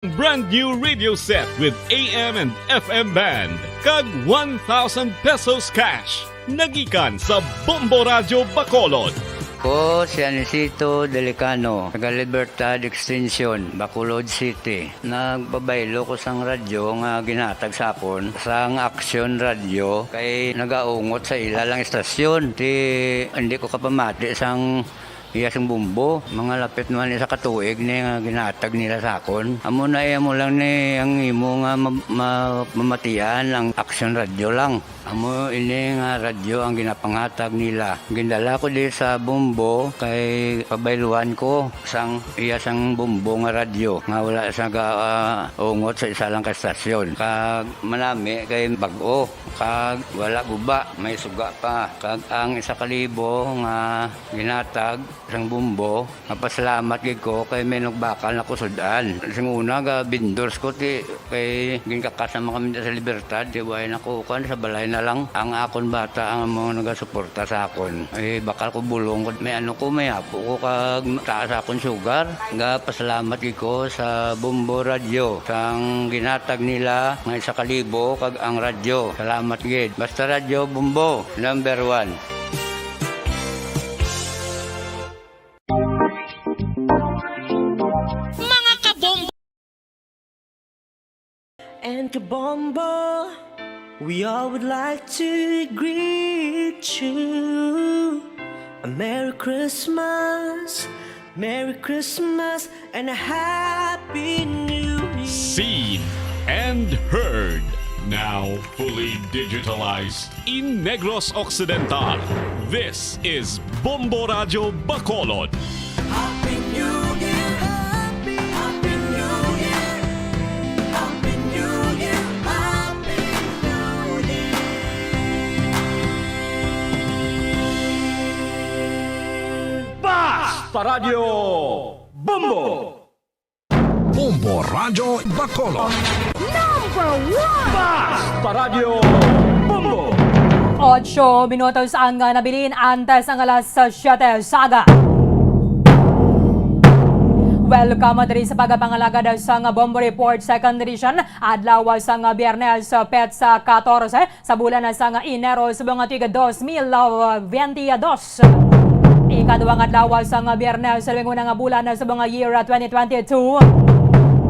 Brand new radio set with AM and FM band. Kag 1,000 pesos cash. Nagikan sa Bombo Radio Bacolod. Ko si Anisito Delicano, taga Libertad Extension, Bacolod City. Nagbabaylo ko sang radyo nga ginatag sapon sang Action Radio kay nagaungot sa ilalang estasyon. Hindi ko kapamati sang iyasang bumbo, mga lapit naman sa katuig ni nga ginatag nila sakon. Amo na mo lang ni ang imo nga mamatian ang Action Radio lang. Amo ini nga radyo ang ginapangatag nila. Gindala ko di sa bumbo kay pabayluan ko sang iyasang bumbo nga radyo nga wala sa ungot sa isa lang ka estasyon. Kag manami kay bag-o, kag wala guba, may suga pa. Kag ang 1,000 nga ginatag sang bumbo, mapasalamat gid ko kay may nagbakal na kusudan. Sing una ga bindors ko ti kay ginkakasama kami sa Libertad, di way nako kan sa balay na lang ang akon bata ang mga nagasuporta sa akon. Ay bakal ko bulong ko may ano ko may apo ko kag taas akon sugar. Nga pasalamat gid ko sa Bombo Radio sang ginatag nila nga 1,000 kag ang radyo. Salamat gid. Basta Radio Bombo number 1. And Kabombo, we all would like to greet you. A Merry Christmas, and a Happy New Year. Seen and heard. Now fully digitalized in Negros Occidental. This is Bombo Radio Bacolod. Happy New Year, Happy New Year, Happy New Year, Happy New Year. Basta Radio Bombo! Bombo Radio Bacolod. Number 1! Basta Radio Bombo! 8 minutos ang nabilin antes ang alas 7 saga. Welcome diri sa pagpangalaga sa Bombo Report Second Edition adlaw sa Biyernes petsa 14 sa bulan sa Enero sa mga tiga 2022. Ikaduhang adlaw sa Biyernes sa unang bulan sa mga year 2022.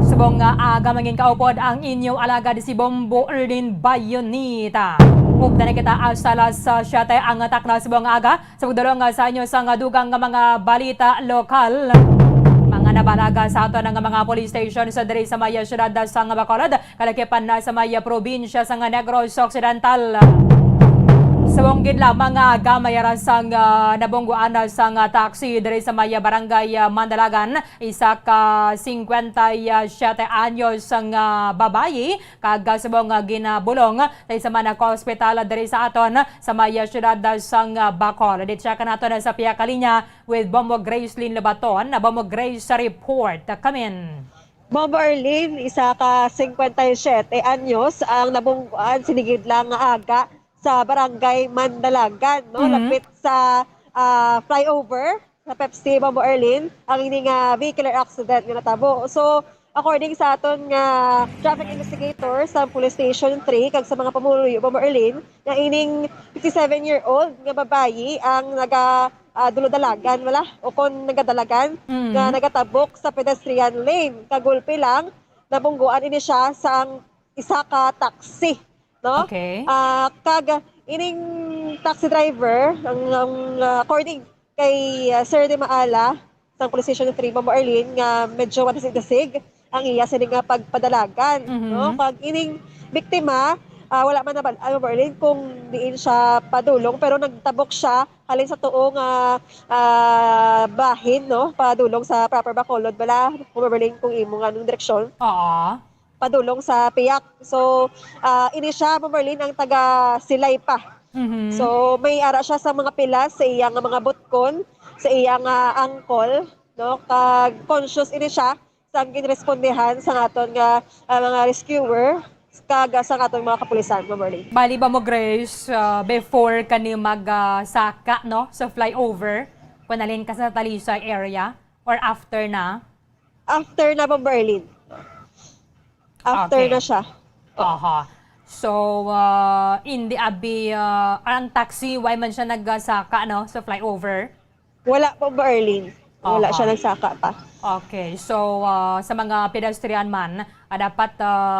Subong aga mangin kaupod ang inyong alagad si Bombo Erlin Bayonita. Ug na kita sa alas 7 ang atak na subong aga sa pagdulong sa inyo sa dugang mga balita lokal. Mga nabalaga sa ato ng mga police station sa diri sa Maya Syudad sa Bacolod, kalakipan na sa Maya probinsya sa Negros Occidental. Sa bongid lang mga gamayara sang nabongguan sang taxi diri sa Maya Barangay Mandalagan, isa ka 57 anyos sang babayi kag subong ginabulong sa manang hospital diri sa aton sa Maya Syudad sang Bacolod. Ditsa kanato na sa piya ka linya with Bombo Grace Lynn Labaton, Bombo Grace sa report. Come in. Bombo Erlin, isa ka 57 anyos ang nabungguan sinigid lang nga aga sa Barangay Mandalagan, no? Lapit sa flyover sa Pepsi Bombo Erlin ang ining vehicular accident nga natabo. So according sa aton nga traffic investigator sa Police Station 3 kag sa mga pamuluyo Bombo Erlin, nga ining 57-year-old nga babayi ang dulodalagan wala o kon nagadalagan nga nagatabok sa pedestrian lane. Kagulpi lang nabungguan ini siya sa isa ka taxi. No? Okay. Kag ining taxi driver according kay Sir De Maala sa Police Station 3 Bombo Erlin nga medyo madasig-dasig ang iya sa nga pagpadalagan, no? Kag ining biktima wala man na Bombo Erlin kung diin siya padulong pero nagtabok siya halin sa tuong bahin, no? Padulong sa proper Bacolod bala Bombo Erlin kung imo nga nung direksyon. Oo. Padulong sa piyak. So, ini siya, Bomberlin, ang taga Silay pa. So, may ara siya sa mga pilas, sa iyang mga butkon, sa iyang angkol, no? Kag conscious ini siya sa ginrespondehan sa aton nga mga rescuer, kag sa aton mga kapulisan, Bomberlin. Bali ba mo, Grace, before kani magsaka no, sa flyover, kunalin ka sa Talisay area, or after na? After na, Bomberlin. After Okay. na siya. Aha. So, hindi abi, ang taxi, why man siya nagsaka, no, sa flyover? Wala po ba, Arlene? Wala Aha. siya nagsaka pa. Okay, so sa mga pedestrian man, dapat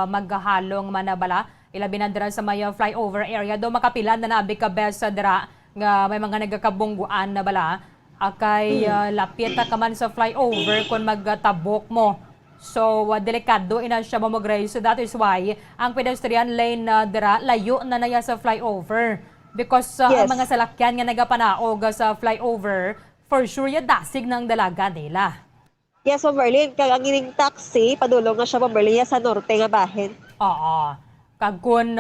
maghalong manabala, ilabi na dira sa may flyover area, do makapilan na nabi ka best sa dira nga may mga nagakabungguan na bala, akay lapit ka man sa flyover kung magtabok mo. So, delikado ina siya mamagray. So, that is why ang pedestrian lane na dira layo na naya sa flyover. Because ang Yes. mga salakyan nga nagapanaog sa flyover, for sure ya dasig ng dalaga nila. Yes, Ma'am Marlene. Kag ang ining taxi, padulong na siya, Ma'am Marlene, sa norte nga bahin. Oo. Kag kung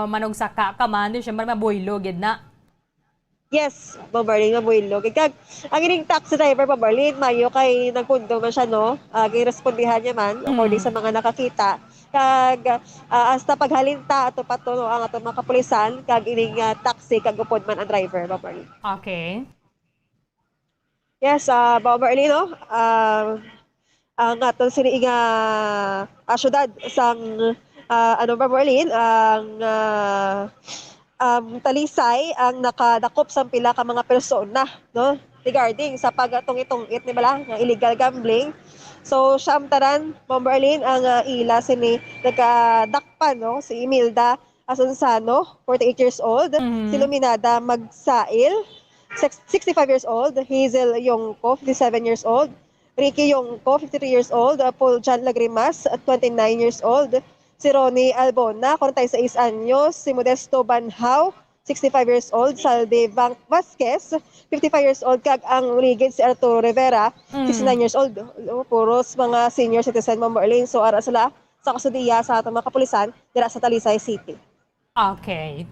manong saka ka man, di syempre mabuhilo, gid na. Yes, Ma'am Marlene, mabuhilog. Kag ang ining taxi driver, Ma'am Marlene, mayo kay nagpundo man siya, no? Girespondihan niya man, according sa mga nakakita. Kag hasta paghalinta ato pato no, ang ato mga kapulisan, kag ining taxi, kag upod man ang driver, Ma'am Marlene. Okay. Yes, Ma'am Marlene, no? Ang aton sini nga syudad sang ano Ma'am Marlene, ang Talisay ang nakadakop sa pila ka mga persona, no? Regarding sa pagatong-itongit ni bala nga illegal gambling. So siyam taran, Ma'am Marlene, ang ila sini nagkadakpan, no? Si Imelda Asunsano, 48 years old, si Luminada Magsail, 65 years old, Hazel Yongko, 57 years old, Ricky Yongko, 53 years old, Paul John Lagrimas, 29 years old, si Ronnie Albona, 46 anyos, si Modesto Banhao, 65 years old, Salde Vasquez, 55 years old, kag ang ligid si Arturo Rivera, 69 years old. Puros mga senior citizen, Ma'am Marlene. So ara sila sa kasudiya sa atong mga kapulisan dira sa Talisay City. Okay.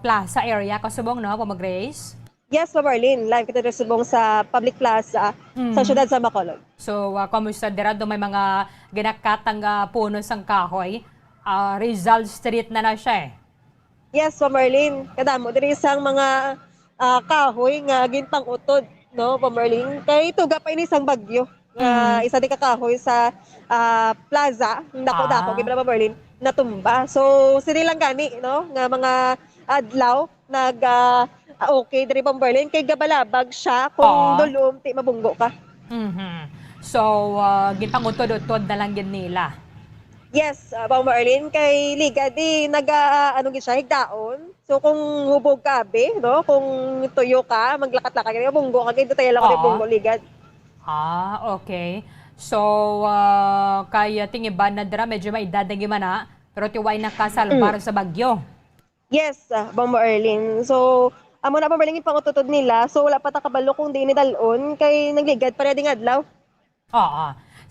Plaza area, kasubong, no, Pamagrace? Yes, Ma'am Marlene, live kita dito subong sa public plaza sa siyudad sa Bacolod. So, kumusta dira? Do may mga ginakatang puno sang kahoy. Rizal Street na siya eh. Yes, Ma'am Marlene, kadamo diri sang mga kahoy nga gintang utod, no, Ma'am Marlene. Kay tuga pa ini sang bagyo. Isa di ka kahoy sa plaza, dako-dako gid Ma'am Marlene, natumba. So, sini lang gani, no, nga mga adlaw nag okay diri Ma'am Marlene kay gabalabag siya kung dulom ti mabunggo ka. So, gitangutod-utod na lang gid nila. Yes, Ma'am Marlene, kay liga di ano gid siya higdaon. So kung hubog ka be, no, kung tuyo ka, maglakat-lakat ka, bunggo ka kay tayo lang ko bunggo ligad. Okay. So, kaya tingiban na dira, medyo maidadagi man na, pero tiway na kasalbar sa bagyo. Yes, Ma'am Marlene. So amo na Ma'am Marlene yung pangututod nila. So wala pa ta kabalo kung di ni dalon kay nagligad para ding adlaw.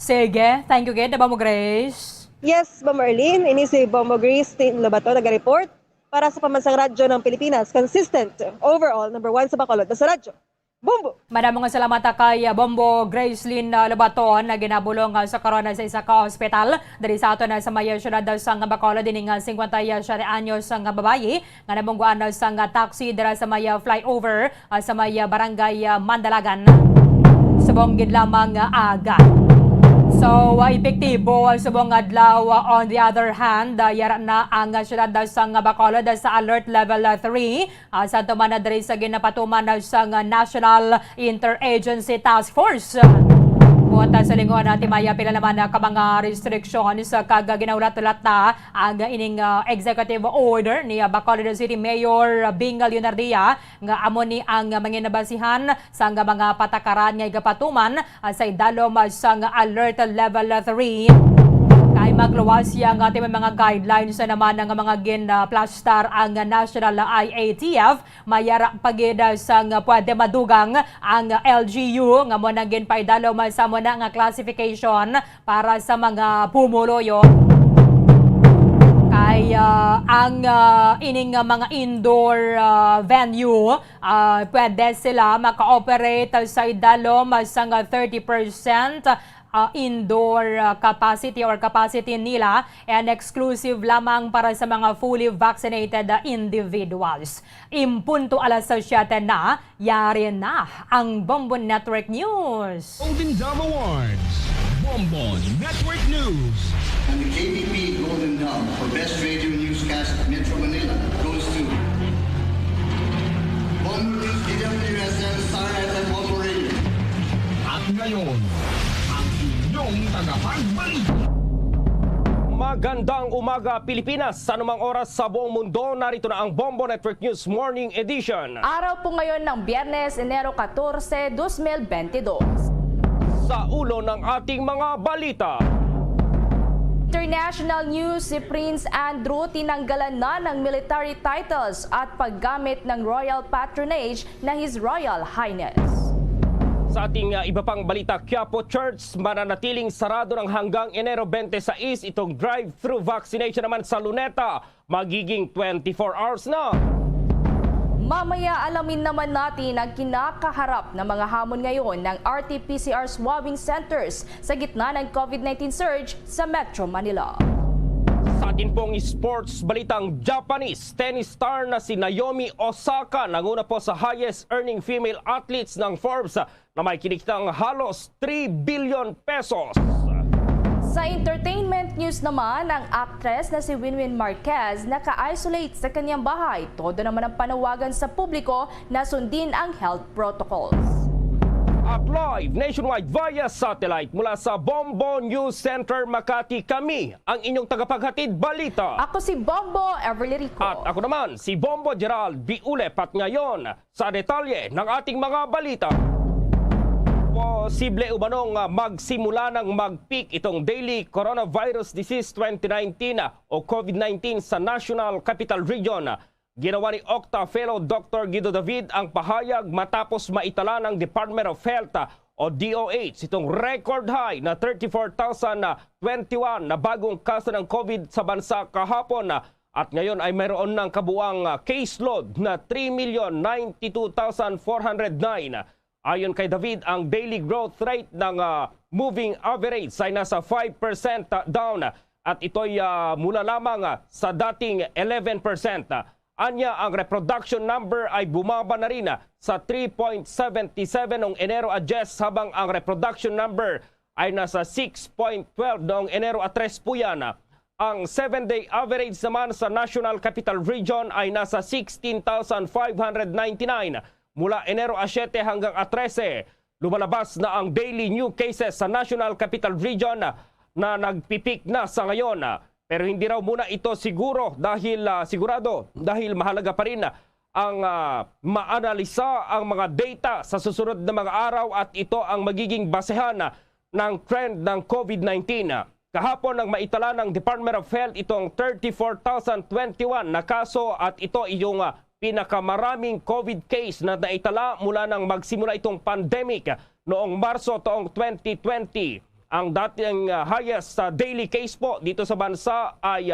Sige, thank you gid, Ba mo Grace. Yes, Ma'am Marlene, ini si Bombo Grace Tin Lobato nag-report para sa Pambansang Radyo ng Pilipinas. Consistent, overall, number 1 sa Bacolod na sa radyo. Bumbo! Madamong nga salamat kay Bombo Gracelyn Lobaton na ginabulong sa korona sa isa ka hospital. Dari sa ato na sa maya syudad sa Bacolod din nga 50 anyos nga babayi nga nabungguan sa taxi dira sa maya flyover sa maya barangay Mandalagan. Subong gid lamang aga. So, epektibo subong adlaw. On the other hand, yara na ang syudad sa Bacolod sa alert level 3 sa tumana diri sa ginapatuman sa National Interagency Task Force. Buwata sa linggo natin maya pila naman ka mga restriction sa kagaginawalat-ulat na ang ining executive order ni Bacolod City Mayor Bingal Yunardia nga amo ni ang mga nabasihan sa mga patakaran nga igapatuman sa idalom sa alert level 3. Kay magluwas yang ating mga guidelines naman ng mga ginplastar ang National IATF mayara pagid sa pwede madugang ang LGU nga mo nang ginpaidalo sa mo na nga classification para sa mga pumuloyo. Kay ang ining mga indoor venue pwede sila maka-operate sa idalom sa 30% indoor capacity or capacity nila and exclusive lamang para sa mga fully vaccinated individuals. Impunto alas 7 na, yari na ang Bombo Network News. Golden Dome Awards. Bombo Network News. And the KBP Golden Dome for Best Radio Newscast Metro Manila goes to Bombo News, DWSM, Star FM, Bombo Radio. At ngayon, ang inyong tagapagbalita. Magandang umaga Pilipinas, sa anumang oras sa buong mundo, narito na ang Bombo Network News Morning Edition. Araw po ngayon ng Biyernes, Enero 14, 2022. Sa ulo ng ating mga balita. International news, si Prince Andrew tinanggalan na ng military titles at paggamit ng royal patronage na His Royal Highness. Sa ating iba pang balita, Quiapo Church mananatiling sarado ng hanggang Enero 26. Itong drive-thru vaccination naman sa Luneta magiging 24 hours na. Mamaya alamin naman natin ang kinakaharap na mga hamon ngayon ng RT-PCR swabbing centers sa gitna ng COVID-19 surge sa Metro Manila. Sa atin pong sports balitang, Japanese tennis star na si Naomi Osaka nanguna po sa highest earning female athletes ng Forbes na may kinikitang halos 3 billion pesos. Sa entertainment news naman, ang actress na si Winwin Marquez naka-isolate sa kanyang bahay. Todo naman ang panawagan sa publiko na sundin ang health protocols. At live nationwide via satellite mula sa Bombo News Center Makati, kami ang inyong tagapaghatid balita. Ako si Bombo Everly Rico. At ako naman si Bombo Gerald Biulep. At ngayon sa detalye ng ating mga balita. Posible umanong magsimula ng mag-peak itong daily coronavirus disease 2019 o COVID-19 sa National Capital Region. Ginawa ni Octa Fellow Dr. Guido David ang pahayag matapos maitala ng Department of Health o DOH itong record high na 34,021 na bagong kaso ng COVID sa bansa kahapon. At ngayon ay mayroon ng kabuang caseload na 3,092,409. Ayon kay David, ang daily growth rate ng moving average ay nasa 5% down at ito'y mula lamang sa dating 11%. Anya, ang reproduction number ay bumaba na rin sa 3.77 noong Enero a 10 habang ang reproduction number ay nasa 6.12 noong Enero a 3 po yan. Ang 7-day average naman sa National Capital Region ay nasa 16,599. Mula Enero a 7 hanggang a 13, lumalabas na ang daily new cases sa National Capital Region na nagpipik na sa ngayon. Pero hindi raw muna ito sigurado dahil mahalaga pa rin ang maanalisa ang mga data sa susunod na mga araw at ito ang magiging basehan ng trend ng COVID-19. Kahapon nang maitala ng Department of Health itong 34,021 na kaso at ito yung pinakamaraming COVID case na naitala mula nang magsimula itong pandemic noong Marso taong 2020. Ang dating highest daily case po dito sa bansa ay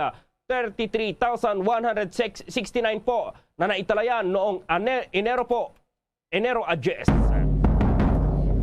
33,169 po na naitalayan noong Enero a 10.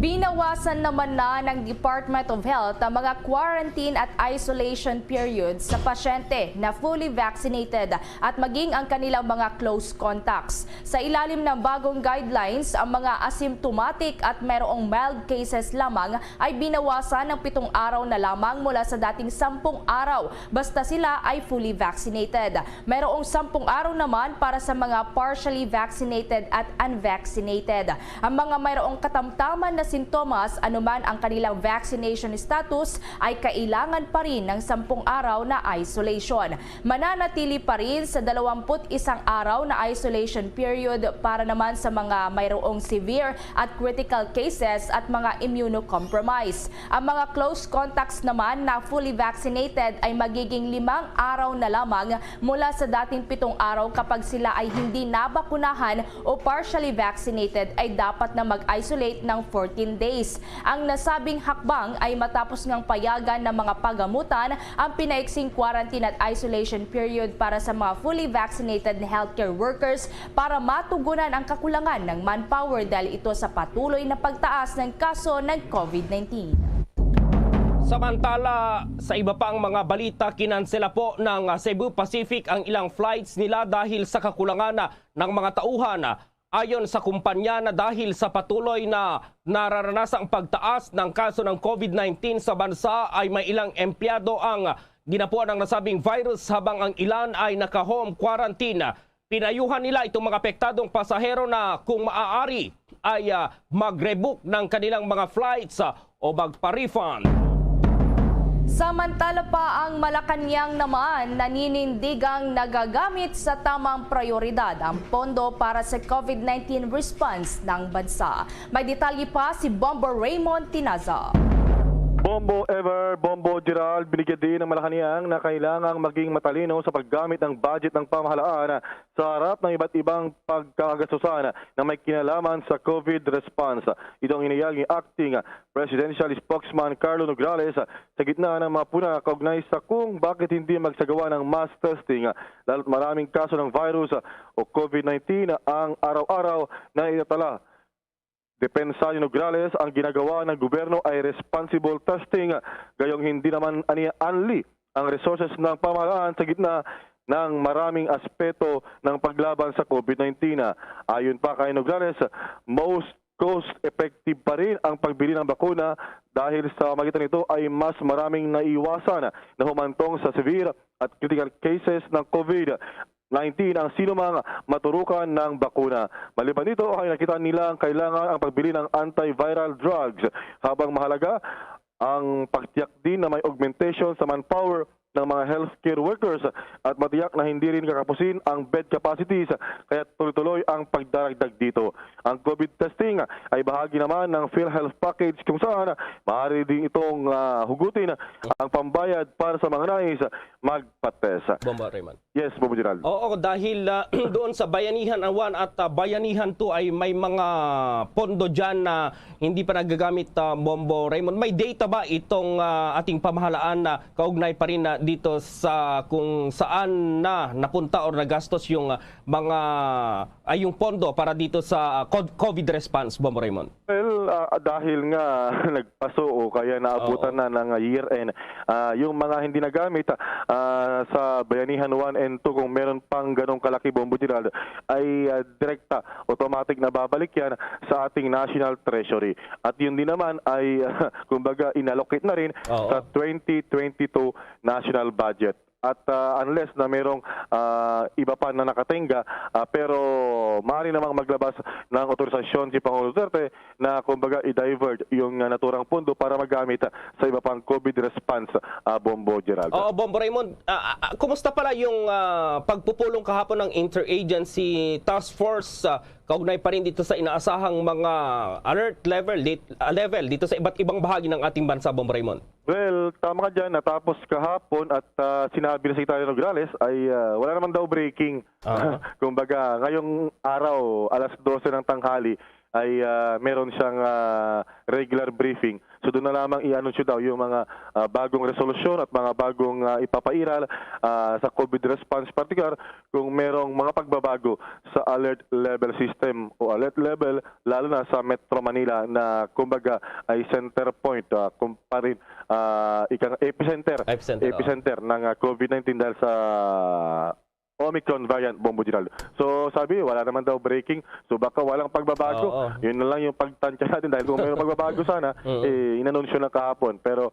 Binawasan naman na ng Department of Health ang mga quarantine at isolation periods sa pasyente na fully vaccinated at maging ang kanilang mga close contacts. Sa ilalim ng bagong guidelines, ang mga asymptomatic at mayroong mild cases lamang ay binawasan ng 7 araw na lamang mula sa dating 10 araw basta sila ay fully vaccinated. Mayroong 10 araw naman para sa mga partially vaccinated at unvaccinated. Ang mga mayroong katamtaman na sintomas anuman ang kanilang vaccination status ay kailangan pa rin ng 10 araw na isolation. Mananatili pa rin sa 21 araw na isolation period para naman sa mga mayroong severe at critical cases at mga immunocompromised. Ang mga close contacts naman na fully vaccinated ay magiging 5 araw na lamang mula sa dating 7 araw kapag sila ay hindi nabakunahan o partially vaccinated ay dapat na mag-isolate ng 14 days. Ang nasabing hakbang ay matapos ngang payagan ng mga pagamutan ang pinaiksing quarantine at isolation period para sa mga fully vaccinated na healthcare workers para matugunan ang kakulangan ng manpower dahil ito sa patuloy na pagtaas ng kaso ng COVID-19. Samantala, sa iba pang mga balita, kinansela po ng Cebu Pacific ang ilang flights nila dahil sa kakulangan ng mga tauhan. Ayon sa kumpanya na dahil sa patuloy na nararanasang pagtaas ng kaso ng COVID-19 sa bansa ay may ilang empleyado ang ginapuan ng nasabing virus habang ang ilan ay naka-home quarantine. Pinayuhan nila itong mga apektadong pasahero na kung maaari ay mag-rebook ng kanilang mga flights o magpa-refund. Samantala pa ang Malacanang naman naninindigang nagagamit sa tamang prioridad ang pondo para sa COVID-19 response ng bansa. May detalye pa si Bombo Raymond Tinaza. Bombo Ever, Bombo Gerald, binigyan din ng Malacanang na kailangang maging matalino sa paggamit ng budget ng pamahalaan sa harap ng iba't ibang pagkakagastusan na may kinalaman sa COVID response. Ito ang iniyag ni Acting Presidential Spokesman Carlo Nograles sa gitna ng mga puna kaugnay sa kung bakit hindi magsagawa ng mass testing lalo't maraming kaso ng virus o COVID-19 ang araw-araw na itatala. Depensa ni Nograles, ang ginagawa ng gobyerno ay responsible testing, gayong hindi naman unli ang resources ng pamahalaan sa gitna ng maraming aspeto ng paglaban sa COVID-19. Ayon pa kay Nograles, most cost-effective pa rin ang pagbili ng bakuna dahil sa magitan nito ay mas maraming naiwasan na humantong sa severe at critical cases ng COVID-19 ang sinumang maturukan ng bakuna. Maliban dito ay nakita nila ang kailangan ang pagbili ng antiviral drugs habang mahalaga ang pagtiyak din na may augmentation sa manpower ng mga healthcare workers at matiyak na hindi rin kakapusin ang bed capacities kaya tuloy-tuloy ang pagdaragdag dito. Ang COVID testing ay bahagi naman ng PhilHealth package kung saan maaari din itong hugutin ang pambayad para sa mga nais magpa-test. Bombo Raymond. Yes, Bobo Gerald. Oo, dahil doon sa Bayanihan 1 at Bayanihan 2 ay may mga pondo dyan na hindi pa nagagamit, Bombo Raymond. May data ba itong ating pamahalaan na kaugnay pa rin dito sa kung saan na napunta o nagastos yung mga yung pondo para dito sa COVID response, Bombo Raymond? Well, dahil nga nagpaso o kaya naabutan na ng year-end, yung mga hindi nagamit sa Bayanihan 1 and 2, kung meron pang ganong kalaki, Bombo Gerald, ay direkta, automatic na babalik yan sa ating National Treasury. At yun din naman ay, kumbaga, inallocate na rin sa 2022 national budget. At unless na merong iba pa na nakatenga, pero maaari namang maglabas ng otorisasyon si Pangulo Duterte na kumbaga i-divert yung naturang pondo para magamit sa iba pang COVID response, Bombo Gerald. Oo, Bombo Raymond, kumusta pala yung pagpupulong kahapon ng Interagency Task Force kaugnay pa rin dito sa inaasahang mga alert level dito sa iba't ibang bahagi ng ating bansa, Bombo Raymond? Well, tama ka dyan. Natapos kahapon at sinabi ng Secretary Nograles ay wala naman daw breaking. Kumbaga, ngayong araw, alas 12 ng tanghali, ay meron siyang regular briefing. So doon na lamang i-anunsyo daw yung mga bagong resolusyon at mga bagong ipapairal sa COVID response, particular kung merong mga pagbabago sa alert level system o alert level, lalo na sa Metro Manila na kumbaga ay center point, kumparin ikang epicenter ng COVID-19 dahil sa Omicron variant, Bombo Gerald. So sabi, wala naman daw breaking. So baka walang pagbabago. Yun na lang yung pagtansya natin dahil kung mayroong pagbabago sana, inanunsyo na kahapon. Pero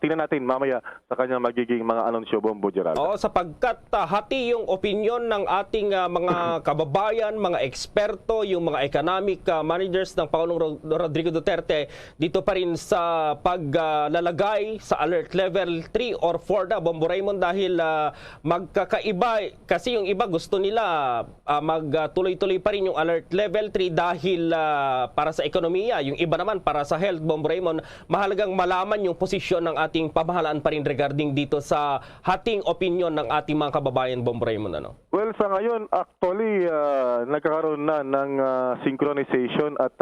tingnan natin mamaya sa kanyang magiging mga anunsyo, Bombo Gerald. Oo, sapagkat hati yung opinion ng ating mga kababayan, mga eksperto, yung mga economic managers ng Pangulong Rodrigo Duterte dito pa rin sa paglalagay sa alert level 3 or 4 na, Bombo Raymond, dahil magkakaiba kasi yung iba gusto nila magtuloy-tuloy pa rin yung alert level 3 dahil para sa ekonomiya. Yung iba naman para sa health, Bombo Raymond. Mahalagang malaman yung posisyon ng ating pamahalaan pa rin regarding dito sa hating opinion ng ating mga kababayan, Bombo Raymond. Ano? Well, sa ngayon, actually, nagkakaroon na ng synchronization at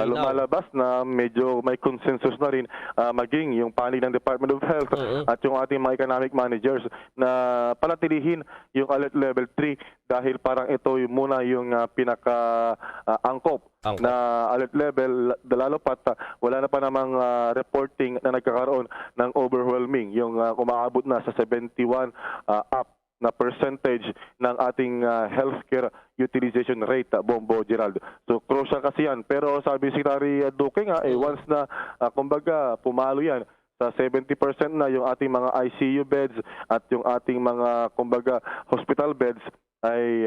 lumalabas na medyo may consensus na rin maging yung panig ng Department of Health at yung ating mga economic managers na panatilihin yung alert level 3 dahil parang ito yung muna yung pinaka-angkop na alert level, lalo pat wala na pa namang reporting na nagkakaroon ng overwhelming, yung kumaabot na sa 71 up na percentage ng ating healthcare utilization rate, Bombo Gerald. So crucial kasi yan. Pero sabi si Secretary Duque nga, once na kumbaga pumalo yan sa 70% na yung ating mga ICU beds at yung ating mga kumbaga hospital beds, ay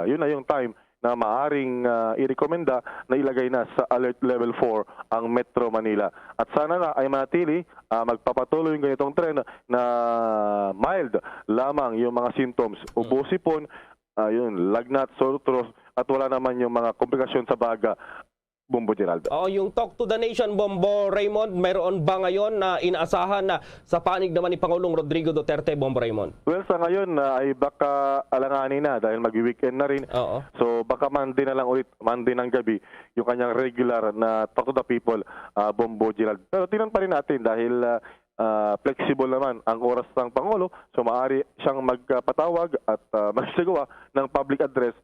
yun na yung time na maaring irekomenda na ilagay na sa Alert Level 4 ang Metro Manila. At sana nga ay manatili, magpapatuloy yung ganitong trend na mild lamang yung mga symptoms. Ubo, sipon, yun, lagnat, sore throat, at wala naman yung mga komplikasyon sa baga, Bombo Gerald. Yung Talk to the Nation, Bombo Raymond, mayroon ba ngayon na inaasahan na sa panig naman ni Pangulong Rodrigo Duterte, Bombo Raymond? Well, sa ngayon ay baka alanganin na dahil mag-weekend na rin. So baka Monday na lang ulit, Monday ng gabi, yung kanyang regular na Talk to the People, Bombo Gerald. Pero tingnan pa rin natin dahil flexible naman ang oras ng Pangulo, so maaari siyang magpatawag at magsagawa ng public address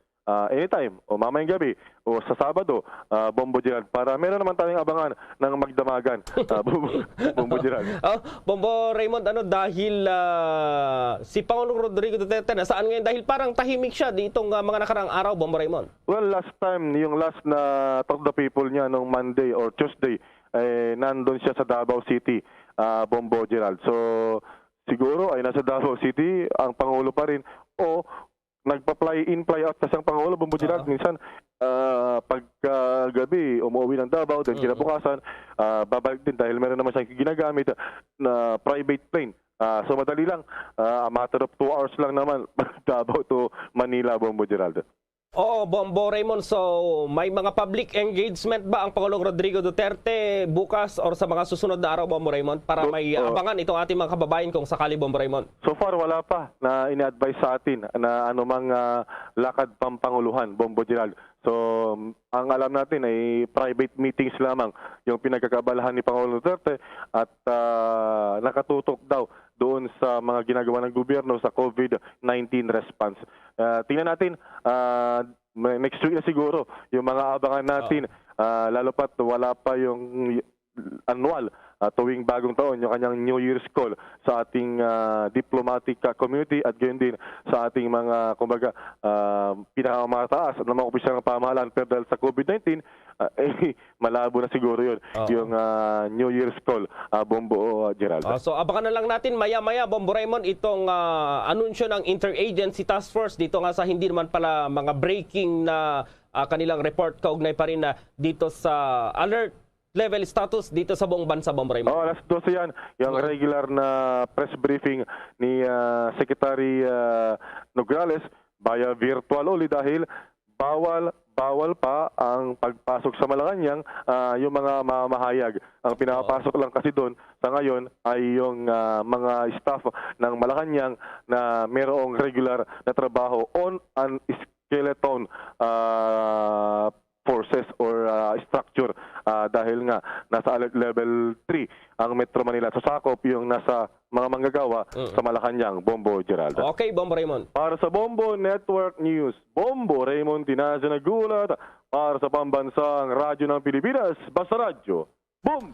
anytime, o mamayang gabi, o sa Sabado, Bombo Gerald, para meron naman tayong abangan ng magdamagan, Bombo Gerald. Bombo Raymond, dahil si Pangulong Rodrigo Duterte nasaan ngayon? Dahil parang tahimik siya ditong mga nakarang araw, Bombo Raymond. Well, last time, yung last na Talk to the People niya nung Monday or Tuesday, nandun siya sa Davao City, Bombo Gerald. So, siguro ay nasa Davao City ang Pangulo pa rin, o nagpa-fly in, fly out kasi ang Pangulo, Bombo Gerald. Minsan, pagkagabi, umuwi ng Davao, then kinabukasan, babalik din dahil meron naman siyang ginagamit na private plane. So madali lang, a matter of 2 hours lang naman, Davao to Manila, Bombo Gerald. Oo, Bombo Raymond, so may mga public engagement ba ang Pangulong Rodrigo Duterte bukas or sa mga susunod na araw, Bombo Raymond, para may abangan itong ating mga kababayan kung sakali, Bombo Raymond? So far, wala pa na ini-advise sa atin na anumang lakad pampanguluhan, Bombo Gerald. So, ang alam natin ay private meetings lamang yung pinagkakabalahan ni Pangulong Duterte at nakatutok daw doon sa mga ginagawa ng gobyerno sa COVID-19 response. Tingnan natin, next week na siguro yung mga abangan natin, lalo pat wala pa yung annual tuwing bagong taon, yung kanyang New Year's call sa ating diplomatic community at gayon din sa ating mga, kumbaga, pinakamataas at mga opisyal ng pamahalaan. Pero dahil sa COVID-19, malabo na siguro yun, yung New Year's call, Bombo Gerald. So abangan na lang natin maya-maya, Bombo Raymond, itong anunsyo ng Interagency Task Force dito nga sa hindi naman pala mga breaking na kanilang report, kaugnay pa rin na dito sa alert level status dito sa buong bansa, Bombo Raymond. Alas 12 yan, yung regular na press briefing ni Secretary Nograles via virtual uli dahil bawal pa ang pagpasok sa Malacanang, yung mga mamahayag. Ang pinapasok lang kasi doon sa ngayon ay yung mga staff ng Malacanang na mayroong regular na trabaho on an skeleton forces or structure dahil nga nasa alert level 3 ang Metro Manila. So sakop yung nasa mga manggagawa sa Malacanang, Bombo Gerald. Okay, Bombo Raymond. Para sa Bombo Network News, Bombo Raymond Tinaza nagulat para sa pambansang radyo ng Pilipinas, Basta Radyo. Boom!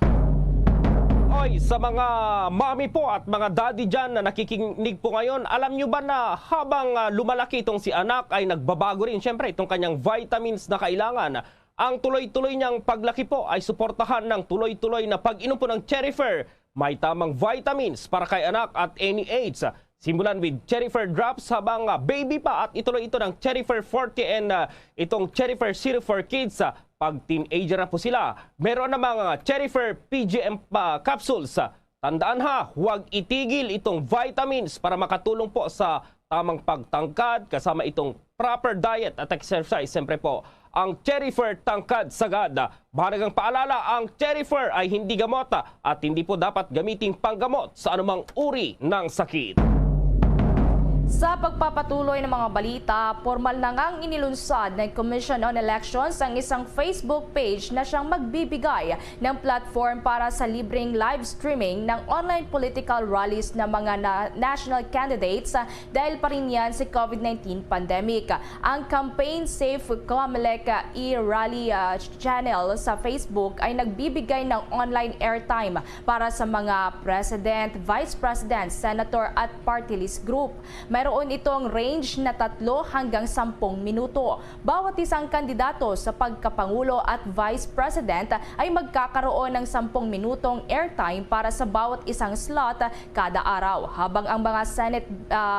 Oy, sa mga mami po at mga daddy dyan na nakikinig po ngayon, alam nyo ba na habang lumalaki itong si anak ay nagbabago rin siyempre itong kanyang vitamins na kailangan. Ang tuloy-tuloy niyang paglaki po ay suportahan ng tuloy-tuloy na pag-inom po ng Cherryfer. May tamang vitamins para kay anak at any age. Simulan with Cherryfer Drops habang baby pa at ituloy ito ng Cherryfer 40 and itong Cherryfer Syrup for Kids. Pag teenager na po sila, meron na mga Cherryfer PGM capsules. Tandaan ha, huwag itigil itong vitamins para makatulong po sa tamang pagtangkad kasama itong proper diet at exercise. Siyempre po, ang Cherryfer Tangkad Sagad. Mahalagang paalala, ang Cherryfer ay hindi gamot at hindi po dapat gamiting panggamot sa anumang uri ng sakit. Sa pagpapatuloy ng mga balita, formal na ngang inilunsad ng Commission on Elections ang isang Facebook page na siyang magbibigay ng platform para sa libreng live streaming ng online political rallies ng mga national candidates dahil pa rin yan sa COVID-19 pandemic. Ang campaign Safe Comelec e-rally channel sa Facebook ay nagbibigay ng online airtime para sa mga president, vice president, senator at party list group. mayroon itong range na 3 hanggang 10 minuto. Bawat isang kandidato sa pagkapangulo at Vice President ay magkakaroon ng 10 minutong airtime para sa bawat isang slot kada araw, habang ang mga Senate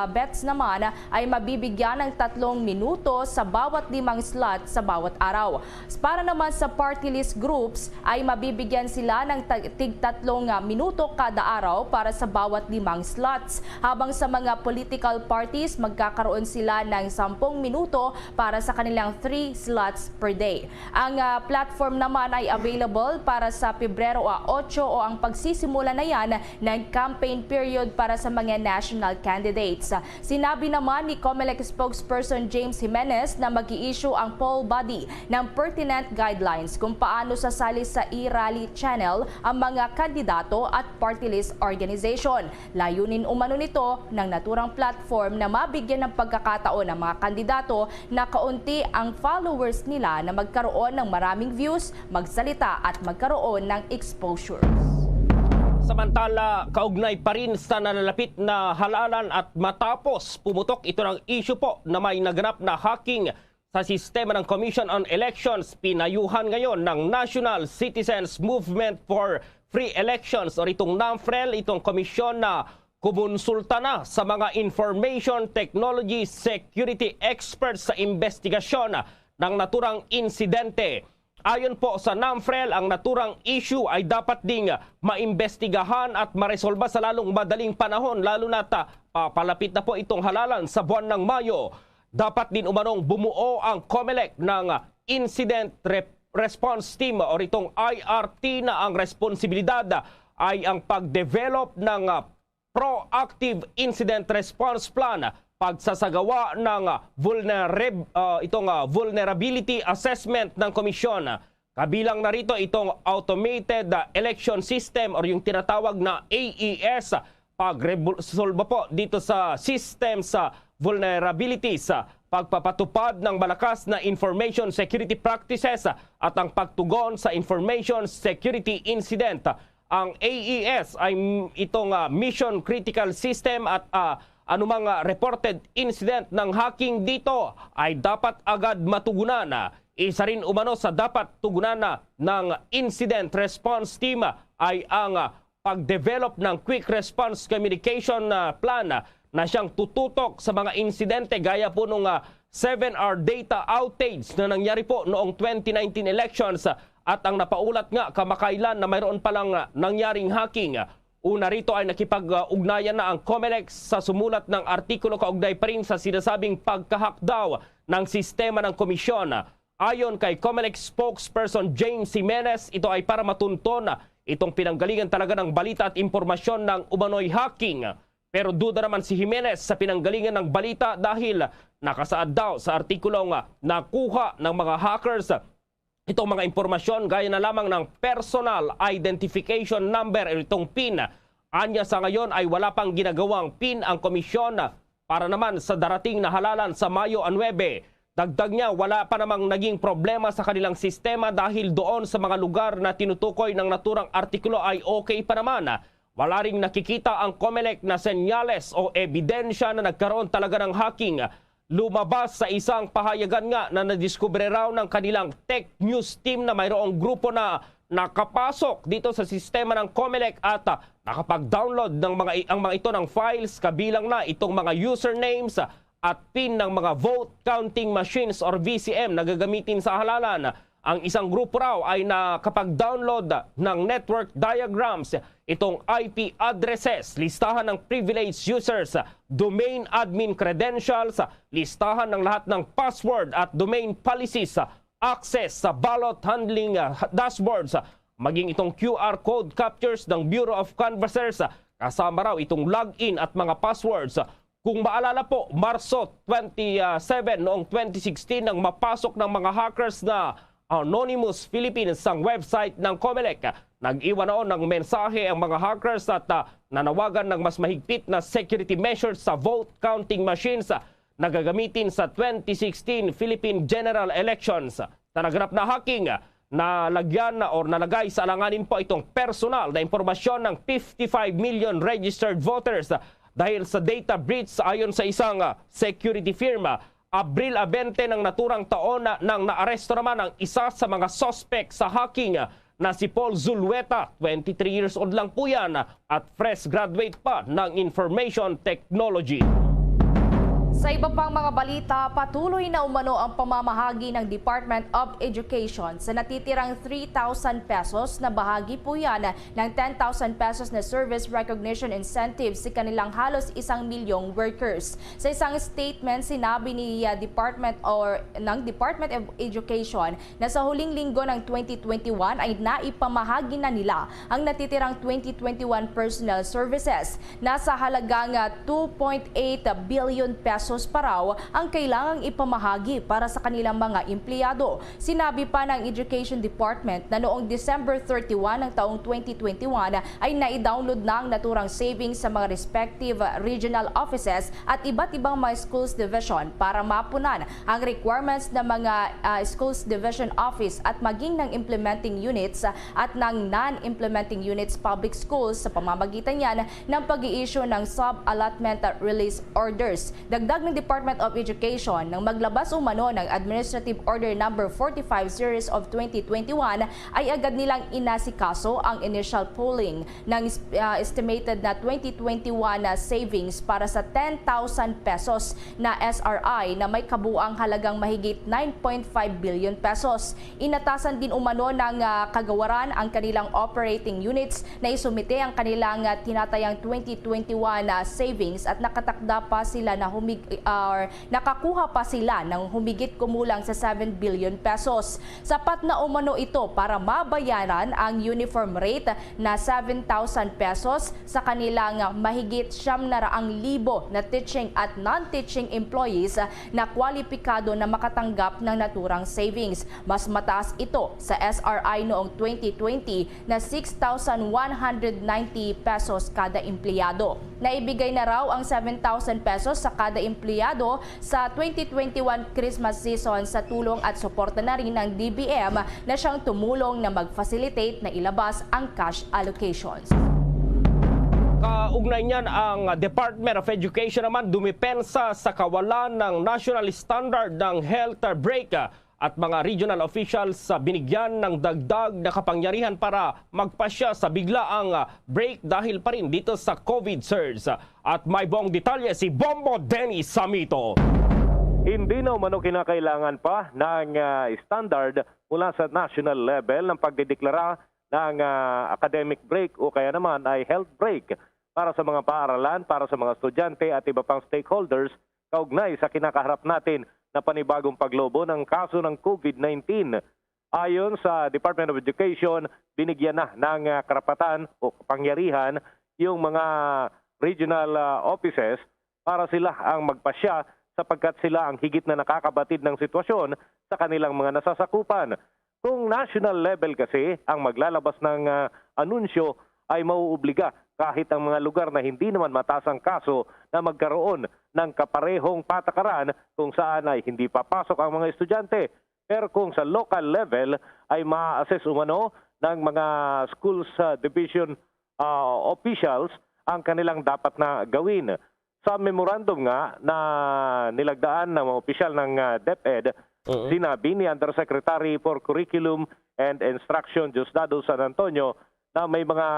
bets naman ay mabibigyan ng 3 minuto sa bawat 5 slot sa bawat araw. Para naman sa party list groups ay mabibigyan sila ng tig 3 minuto kada araw para sa bawat 5 slots, habang sa mga political parties magkakaroon sila ng 10 minuto para sa kanilang 3 slots per day. Ang platform naman ay available para sa Pebrero 8 o ang pagsisimula na yan ng campaign period para sa mga national candidates. Sinabi naman ni COMELEC spokesperson James Jimenez na mag-i-issue ang poll body ng pertinent guidelines kung paano sasali sa e-rally channel ang mga kandidato at party list organization. Layunin umano nito ng naturang platform na mabigyan ng pagkakataon ng mga kandidato na kaunti ang followers nila na magkaroon ng maraming views, magsalita at magkaroon ng exposure. Samantala, kaugnay pa rin sa nalalapit na halalan at matapos pumutok ito ng issue po na may naganap na hacking sa sistema ng Commission on Elections, pinayuhan ngayon ng National Citizens Movement for Free Elections o itong NAMFREL, itong komisyon na kumonsulta na sa mga information technology security experts sa investigasyon ng naturang insidente. Ayon po sa NAMFREL, ang naturang issue ay dapat ding maimbestigahan at maresolba sa lalong madaling panahon, lalo na papalapit na po itong halalan sa buwan ng Mayo. Dapat din umanong bumuo ang COMELEC ng Incident Response Team o itong IRT na ang responsibilidad ay ang pag-develop ng Proactive Incident Response Plan, pagsasagawa ng vulnerability assessment ng komisyon. Kabilang na rito itong Automated Election System o yung tinatawag na AES, pagresolba po dito sa system sa vulnerabilities, pagpapatupad ng malakas na information security practices at ang pagtugon sa information security incident. Ang AES ay itong mission critical system at anumang reported incident ng hacking dito ay dapat agad matugunan. Isa rin umano sa dapat tugunan ng incident response team ay ang pag-develop ng quick response communication plan na siyang tututok sa mga insidente gaya po nung 7-hour data outage na nangyari po noong 2019 elections at ang napaulat nga kamakailan na mayroon palang nangyaring hacking. Una rito ay nakipag-ugnayan na ang COMELEC sa sumulat ng artikulo kaugnay pa rin sa sinasabing pagkahak daw ng sistema ng komisyon. Ayon kay COMELEC spokesperson James Jimenez, ito ay para matunton itong pinanggalingan talaga ng balita at impormasyon ng umano'y hacking. Pero duda naman si Jimenez sa pinanggalingan ng balita dahil nakasaad daw sa artikulong nakuha ng mga hackers itong mga impormasyon gaya na lamang ng personal identification number, itong PIN. Anya sa ngayon ay wala pang ginagawang PIN ang komisyon para naman sa darating na halalan sa Mayo 9. Dagdag niya, wala pa namang naging problema sa kanilang sistema dahil doon sa mga lugar na tinutukoy ng naturang artikulo ay okay pa naman. Wala ring nakikita ang COMELEC na senyales o ebidensya na nagkaroon talaga ng hacking. Lumabas sa isang pahayagan nga na nadiskubre raw ng kanilang tech news team na mayroong grupo na nakapasok dito sa sistema ng COMELEC at nakapag-download ng ang mga ito ng files, kabilang na itong mga usernames at PIN ng mga vote counting machines or VCM na gagamitin sa halalan. Ang isang grupo raw ay nakapag-download ng network diagrams, itong IP addresses, listahan ng privileged users, domain admin credentials, listahan ng lahat ng password at domain policies, access sa ballot handling dashboards, maging itong QR code captures ng Bureau of Canvassers, kasama raw itong login at mga passwords. Kung maalala po, Marso 27 noong 2016 nang mapasok ng mga hackers na Anonymous Philippines ang website ng COMELEC. Nag-iwan noon ng mensahe ang mga hackers at nanawagan ng mas mahigpit na security measures sa vote counting machines na gagamitin sa 2016 Philippine General Elections. Sa naganap na hacking, nalagay sa alanganin po itong personal na impormasyon ng 55 million registered voters dahil sa data breach ayon sa isang security firma. Abril 20 ng naturang taon nang naaresto naman ang isa sa mga suspect sa hacking na si Paul Zulueta. 23 years old lang po yan at fresh graduate pa ng information technology. Sa iba pang mga balita, patuloy na umano ang pamamahagi ng Department of Education sa natitirang 3,000 pesos na bahagi po yan ng 10,000 pesos na service recognition incentive sa kanilang halos 1 milyong workers. Sa isang statement, sinabi ni Department of Education na sa huling linggo ng 2021 ay naipamahagi na nila ang natitirang 2021 personal services. Nasa halagang 2.8 billion pesos pa raw ang kailangang ipamahagi para sa kanilang mga empleyado. Sinabi pa ng Education Department na noong December 31 ng taong 2021 ay nai-download na ang naturang savings sa mga respective regional offices at iba't ibang mga schools division para mapunan ang requirements ng mga schools division office at maging ng implementing units at ng non-implementing units public schools sa pamamagitan yan ng pag-i-issue ng sub-allotment release orders. Dagdag ng Department of Education nang maglabas umano ng Administrative Order Number 45 Series of 2021 ay agad nilang inasikaso ang initial polling ng estimated na 2021 na savings para sa 10,000 pesos na SRI na may kabuang halagang mahigit 9.5 billion pesos. Inatasan din umano ng kagawaran ang kanilang operating units na isumite ang kanilang tinatayang 2021 savings at nakatakda pa sila na nakakuha pa sila ng humigit kumulang sa 7 billion pesos. Sapat na umano ito para mabayaran ang uniform rate na 7,000 pesos sa kanilang mahigit 900,000 na teaching at non-teaching employees na kwalipikado na makatanggap ng naturang savings. Mas mataas ito sa SRI noong 2020 na 6,190 pesos kada empleyado. Naibigay na raw ang 7,000 pesos sa kada empleyado sa 2021 Christmas season sa tulong at suporta na rin ng DBM na siyang tumulong na mag-facilitate na ilabas ang cash allocations. Kaugnay niyan, ang Department of Education naman dumipensa sa kawalan ng national standard ng health break at mga regional officials binigyan ng dagdag na kapangyarihan para magpasya sa biglaang break dahil pa rin dito sa COVID surge. At may buong detalye si Bombo Dennis Samito. Hindi na umano kinakailangan pa ng standard mula sa national level ng pagdideklara ng academic break o kaya naman ay health break para sa mga paaralan, para sa mga estudyante at iba pang stakeholders kaugnay sa kinakaharap natin na panibagong paglobo ng kaso ng COVID-19. Ayon sa Department of Education, binigyan na ng karapatan o kapangyarihan yung mga regional offices para sila ang magpasya sapagkat sila ang higit na nakakabatid ng sitwasyon sa kanilang mga nasasakupan. Kung national level kasi ang maglalabas ng anunsyo ay mauobliga kahit ang mga lugar na hindi naman mataas ang kaso na magkaroon ng kaparehong patakaran kung saan ay hindi papasok ang mga estudyante. Pero kung sa local level ay ma-assess umano ng mga schools division officials ang kanilang dapat na gawin. Sa memorandum nga na nilagdaan ng mga opisyal ng DepEd, sinabi ni Undersecretary for Curriculum and Instruction Diosdado San Antonio na may mga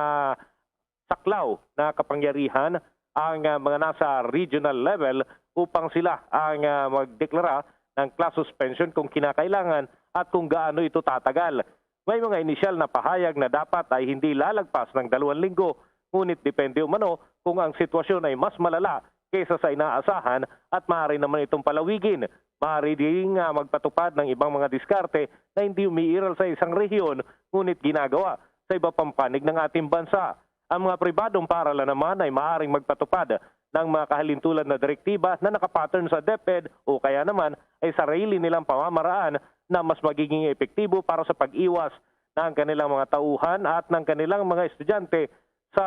saklaw na kapangyarihan ang mga nasa regional level upang sila ang magdeklara ng class suspension kung kinakailangan at kung gaano ito tatagal. May mga inisyal na pahayag na dapat ay hindi lalagpas ng 2 linggo, ngunit depende umano kung ang sitwasyon ay mas malala kaysa sa inaasahan at maaari naman itong palawigin. Maaari din magpatupad ng ibang mga diskarte na hindi umiiral sa isang rehiyon ngunit ginagawa sa iba pang panig ng ating bansa. Ang mga pribadong paaralan naman ay maaaring magpatupad ng mga kahalintulad na direktiba na nakapattern sa DepEd o kaya naman ay sarili nilang pamamaraan na mas magiging epektibo para sa pag-iwas ng kanilang mga tauhan at ng kanilang mga estudyante sa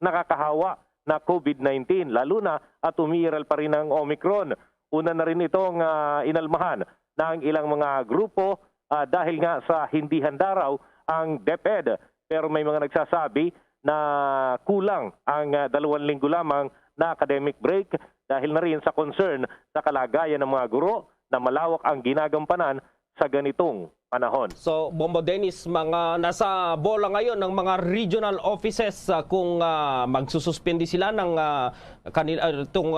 nakakahawa na COVID-19, lalo na at umiiral pa rin ang Omicron. Una na rin itong inalmahan ng ilang mga grupo dahil nga sa hindi handa raw ang DepEd. Pero may mga nagsasabi na kulang ang 2 linggo lamang na academic break dahil na rin sa concern sa kalagayan ng mga guro na malawak ang ginagampanan sa ganitong panahon. So, Bombo Dennis, mga nasa bola ngayon ng mga regional offices kung magsususpindi sila ng itong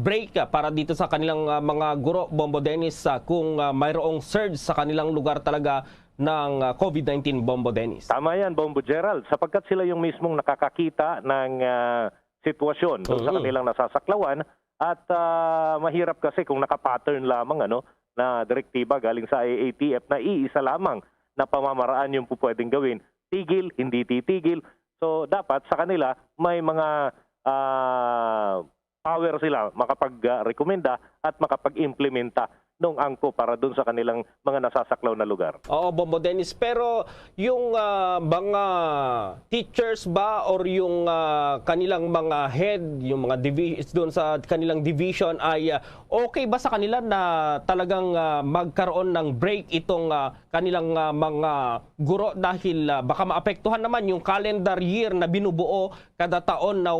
break para dito sa kanilang mga guro, Bombo Dennis, kung mayroong surge sa kanilang lugar talaga ng COVID-19, Bombo Dennis. Tama yan, Bombo Gerald, sapagkat sila yung mismong nakakakita ng sitwasyon doon sa kanilang nasasaklawan at mahirap kasi kung nakapattern lamang na direktiba galing sa IATF na iisa lamang na pamamaraan yung pwedeng gawin. Tigil, hindi titigil. So dapat sa kanila may mga power sila makapag-rekomenda at makapag-implementa ng angko para doon sa kanilang mga nasasaklaw na lugar. Oo, Bombo Dennis. Pero yung mga teachers ba or yung kanilang mga head, yung mga doon sa kanilang division ay okay ba sa kanila na talagang magkaroon ng break itong kanilang mga guro dahil baka maapektuhan naman yung calendar year na binubuo kada taon na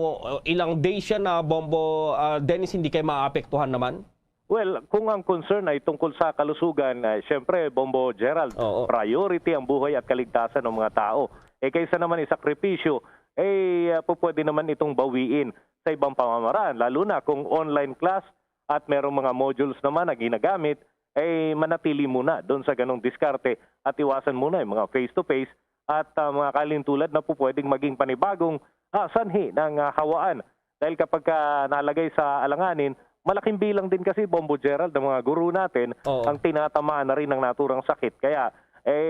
ilang days siya na, Bombo Dennis, hindi kayo maapektuhan naman? Well, kung ang concern ay tungkol sa kalusugan, syempre, Bombo Gerald, priority ang buhay at kaligtasan ng mga tao. Kaysa naman isakripisyo, pwede naman itong bawiin sa ibang pamamaraan, lalo na kung online class at merong mga modules naman na ginagamit, manatili muna doon sa ganong diskarte at iwasan muna yung mga face-to-face at mga kalintulad na pwedeng maging panibagong sanhi ng hawaan. Dahil kapag nalagay sa alanganin, malaking bilang din kasi, Bombo Gerald, ng mga guro natin ang tinatamaan na rin ng naturang sakit. Kaya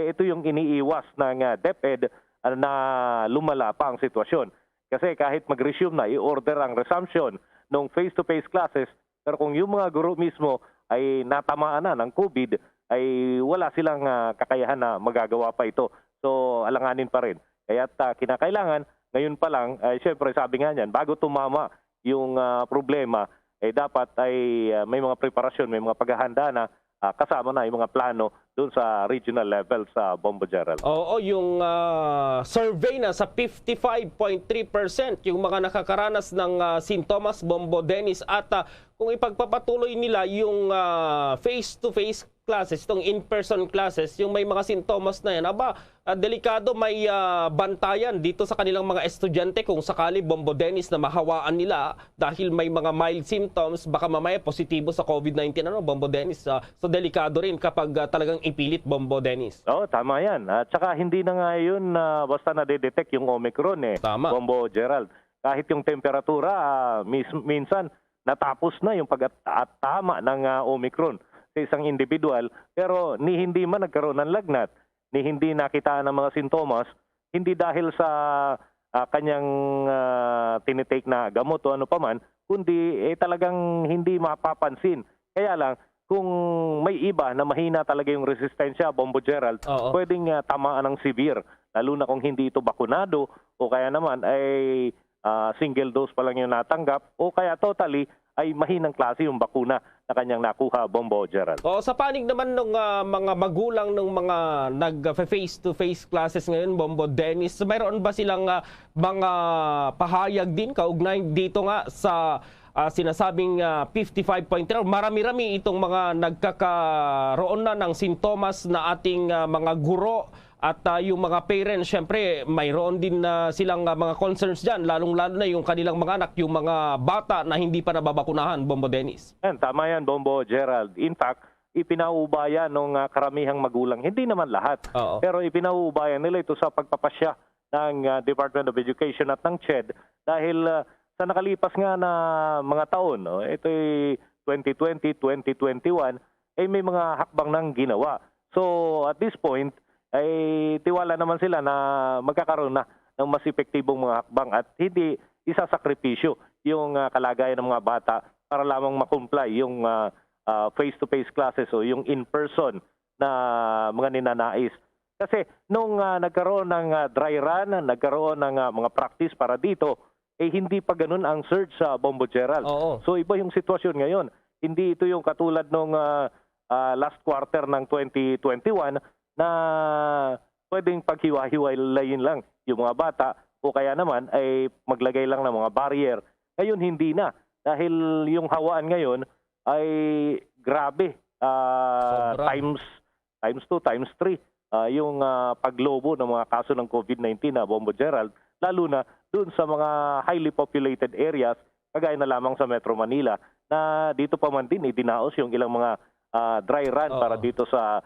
ito yung iniiwas ng DepEd na lumala pa ang sitwasyon. Kasi kahit mag-resume na, i-order ang resumption ng face-to-face classes, pero kung yung mga guro mismo ay natamaan na ng COVID, ay wala silang kakayahan na magagawa pa ito. So alanganin pa rin. Kaya kinakailangan, ngayon pa lang, syempre sabi nga niyan, bago tumama yung problema, dapat ay may mga preparasyon, may mga paghahanda na kasama na yung mga plano doon sa regional level sa Bombo Gerald. Oo, yung survey na sa 55.3% yung mga nakakaranas ng sintomas, Bombo Dennis, at kung ipagpapatuloy nila yung face-to-face classes, itong in-person classes, yung may mga sintomas na yan, delikado, may bantayan dito sa kanilang mga estudyante kung sakali, Bombo Dennis, na mahawaan nila dahil may mga mild symptoms, baka mamaya positibo sa COVID-19, Bombo Dennis. So delikado rin kapag talagang ipilit, Bombo Dennis. Oo, tama yan. At saka hindi na nga yun basta na-detect yung Omicron Tama. Bombo Gerald. Kahit yung temperatura, minsan natapos na yung pag-tama ng Omicron sa isang individual, pero hindi man nagkaroon ng lagnat, hindi nakita ng mga sintomas, hindi dahil sa kanyang tinitake na gamot o ano paman, kundi talagang hindi mapapansin. Kaya lang, kung may iba na mahina talaga yung resistensya, Bombo Gerald, pwedeng tamaan ng severe, lalo na kung hindi ito bakunado o kaya naman ay single dose pa lang yung natanggap o kaya totally ay mahinang klase yung bakuna na kanyang nakuha, Bombo Gerald. Sa panig naman ng mga magulang ng mga nag-face-to-face classes ngayon, Bombo Dennis, mayroon ba silang mga pahayag din kaugnay dito nga sa sinasabing 55.3? Marami-rami itong mga nagkakaroon na ng sintomas na ating mga guro at yung mga parents, syempre, mayroon din silang mga concerns dyan, lalong-lalo na yung kanilang mga anak, yung mga bata na hindi pa nababakunahan, Bombo Dennis. Tama yan, Bombo Gerald. In fact, ipinauubaya ng karamihang magulang, hindi naman lahat, pero ipinauubaya nila ito sa pagpapasya ng Department of Education at ng CHED dahil sa nakalipas nga na mga taon, ito ay 2020, 2021, may mga hakbang nang ginawa. So at this point, ay tiwala naman sila na magkakaroon na ng mas epektibong mga hakbang at hindi isasakripisyo yung kalagayan ng mga bata para lamang makomply yung face-to-face classes o yung in-person na mga ninanais. Kasi nung nagkaroon ng dry run, nagkaroon ng mga practice para dito, hindi pa ganun ang surge sa Bombo Gerald. So iba yung sitwasyon ngayon. Hindi ito yung katulad nung last quarter ng 2021 na pwedeng paghiwa-hiwalayin lang yung mga bata o kaya naman ay maglagay lang ng mga barrier Ngayon hindi na dahil yung hawaan ngayon ay grabe. Sobra. Times 2, times 3 yung paglobo ng mga kaso ng COVID-19 na Bombo Gerald, lalo na dun sa mga highly populated areas kagaya na lamang sa Metro Manila na dito pa man din idinaos yung ilang mga dry run para dito sa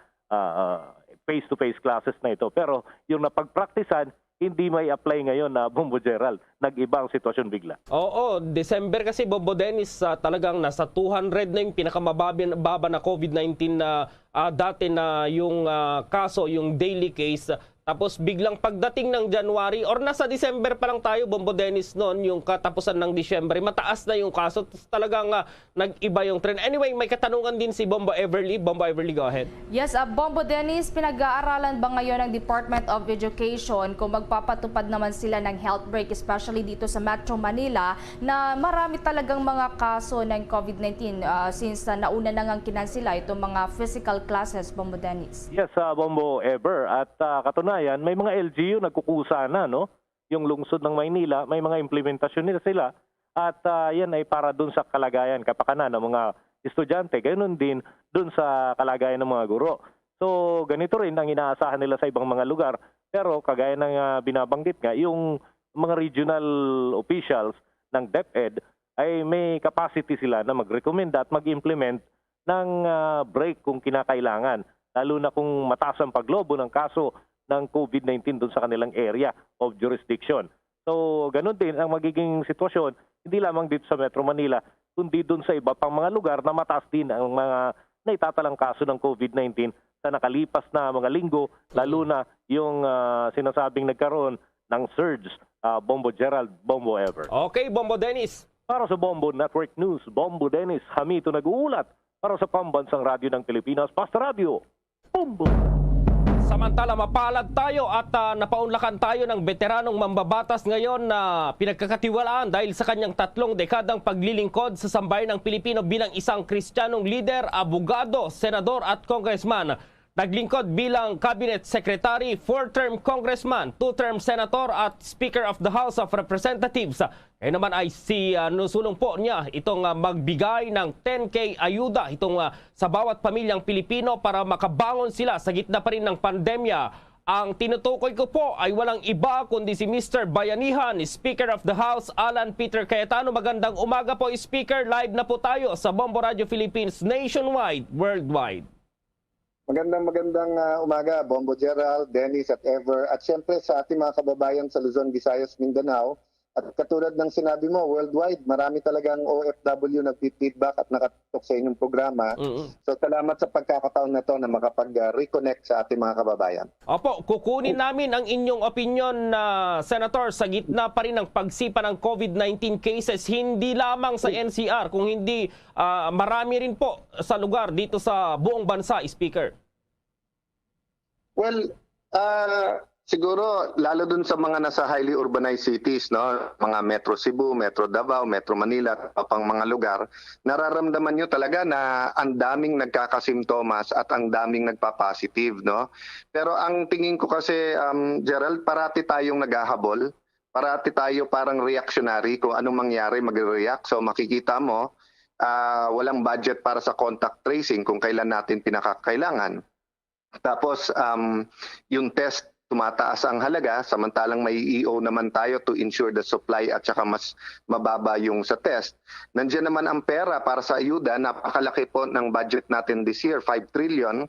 face-to-face classes na ito. Pero yung napagpraktisan, hindi may apply ngayon na Bombo Gerald. Nag-iba ang sitwasyon bigla. Oo, December kasi, Bombo Dennis, talagang nasa 200 na yung pinakamababa na COVID-19 na dati na yung kaso, yung daily case. Tapos biglang pagdating ng January or nasa December pa lang tayo, Bombo Dennis, noon yung katapusan ng Disyembre, mataas na yung kaso. Talagang nag-iba yung trend. Anyway, may katanungan din si Bombo Everly. Bombo Everly, go ahead. Yes, Bombo Dennis, pinag-aaralan ba ngayon ng Department of Education kung magpapatupad naman sila ng health break, especially dito sa Metro Manila, na marami talagang mga kaso ng COVID-19 since nauna na ngang kinansila itong mga physical classes, Bombo Dennis? Yes, Bombo Ever. At katunayan, may mga LGU nagkukusa na, no? Yung lungsod ng Maynila, may mga implementasyon nila sila. At yan ay para dun sa kalagayan, kapakanan ng mga estudyante. Ganoon din dun sa kalagayan ng mga guro. So, ganito rin ang inaasahan nila sa ibang mga lugar. Pero kagaya ng binabanggit nga, yung mga regional officials ng DepEd ay may capacity sila na mag-recommend at mag-implement ng break kung kinakailangan. Lalo na kung mataas ang paglobo ng kaso ng COVID-19 doon sa kanilang area of jurisdiction. So, ganun din ang magiging sitwasyon, hindi lamang dito sa Metro Manila, kundi doon sa iba pang mga lugar na mataas din ang mga naitatalang kaso ng COVID-19 sa nakalipas na mga linggo, lalo na yung sinasabing nagkaroon ng surge, Bombo Gerald, Bombo Ever. Okay, Bombo Dennis. Para sa Bombo Network News, Bombo Dennis, Hamito nag-uulat para sa Pambansang Radyo ng Pilipinas, Basta Radio, Bombo! Samantala, mapalad tayo at napaunlakan tayo ng veteranong mambabatas ngayon na pinagkakatiwalaan dahil sa kanyang 3 dekadang paglilingkod sa sambayan ng Pilipino bilang isang Kristiyanong leader, abogado, senador at congressman. Naglingkod bilang cabinet secretary, 4-term congressman, 2-term senator at speaker of the House of Representatives. Kaya naman ay nusulong po niya itong magbigay ng 10K ayuda sa bawat pamilyang Pilipino para makabangon sila sa gitna pa rin ng pandemya. Ang tinutukoy ko po ay walang iba kundi si Mr. Bayanihan, Speaker of the House, Alan Peter Cayetano. Magandang umaga po, Speaker. Live na po tayo sa Bombo Radio Philippines nationwide, worldwide. Magandang umaga, Bombo Gerald, Dennis at Ever. At siyempre sa ating mga kababayan sa Luzon, Visayas, Mindanao. At katulad ng sinabi mo, worldwide, marami talagang OFW nag-feedback at nakatutok sa inyong programa. So salamat sa pagkakataon na to na makapag-reconnect sa ating mga kababayan. Opo, kukunin namin ang inyong opinion na Senator sa gitna pa rin ng pagsipa ng COVID-19 cases, hindi lamang sa NCR, kung hindi marami rin po sa lugar dito sa buong bansa, Speaker. Well, siguro lalo dun sa mga nasa highly urbanized cities, no, mga Metro Cebu, Metro Davao, Metro Manila at pang mga lugar, nararamdaman nyo talaga na ang daming nagkakasimptomas at ang daming nagpa-positive, no. Pero ang tingin ko kasi, Gerald, parati tayong naghahabol, parati tayo parang reactionary kung anong mangyari mag-react. So makikita mo, walang budget para sa contact tracing kung kailan natin pinakakailangan. Tapos yung test, tumataas ang halaga, samantalang may EO naman tayo to ensure the supply at saka mas mababa yung sa test. Nandiyan naman ang pera para sa ayuda, napakalaki po ng budget natin this year, 5 trillion.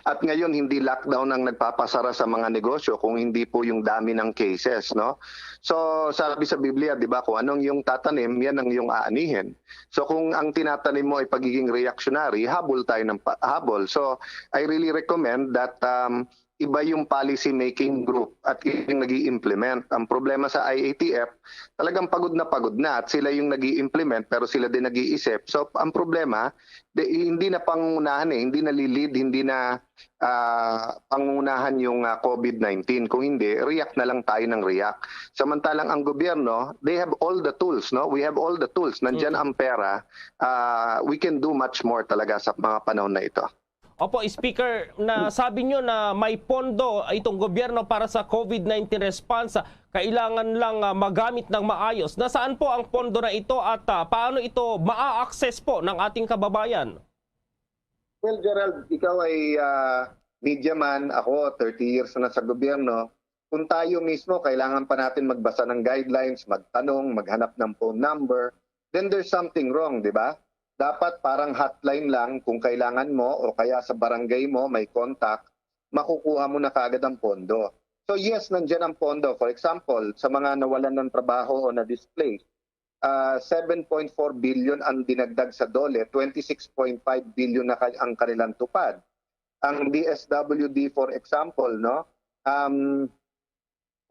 At ngayon hindi lockdown ang nagpapasara sa mga negosyo kung hindi po yung dami ng cases, no? So sabi sa Biblia, 'di ba, kung anong yung tatanim, yan ang yung aanihin. So kung ang tinatanim mo ay pagiging reactionary, habol tayo ng habol. So I really recommend that iba yung policy making group at yung nag-i-implement. Ang problema sa IATF, talagang pagod na at sila yung nag-i-implement pero sila din nag-iisip. So ang problema, hindi na pangunahan hindi na lilid, hindi na pangunahan yung COVID-19. Kung hindi, react na lang tayo ng react. Samantalang ang gobyerno, they have all the tools, no? We have all the tools. Nandyan ang pera. We can do much more talaga sa mga panahon na ito. Opo, Speaker, na sabi nyo na may pondo itong gobyerno para sa COVID-19 response. Kailangan lang magamit ng maayos. Nasaan po ang pondo na ito at paano ito maa-access po ng ating kababayan? Well, Gerald, ikaw ay media man, ako 30 years na sa gobyerno. Kung tayo mismo, kailangan pa natin magbasa ng guidelines, magtanong, maghanap ng phone number, then there's something wrong, di ba? Dapat parang hotline lang kung kailangan mo o kaya sa barangay mo may contact, makukuha mo na kaagad ang pondo. So yes, nandiyan ang pondo. For example, sa mga nawalan ng trabaho o na-displaced, 7.4 billion ang dinagdag sa DOLE, 26.5 billion na ang kanilang tupad. Ang DSWD, for example, no,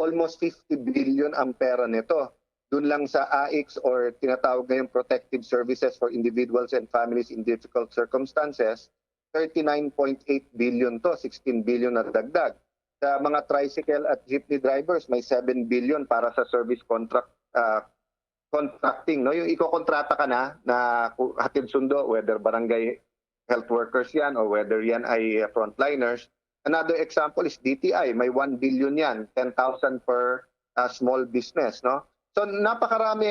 almost 50 billion ang pera nito. Doon lang sa AIX or tinatawag ngayong Protective Services for Individuals and Families in Difficult Circumstances, 39.8 billion to, 16 billion na dagdag. Sa mga tricycle at jeepney drivers, may 7 billion para sa service contracting. No? Yung ikokontrata ka na hatid sundo, whether barangay health workers yan or whether yan ay frontliners. Another example is DTI, may 1 billion yan, 10,000 per small business. No? So napakarami,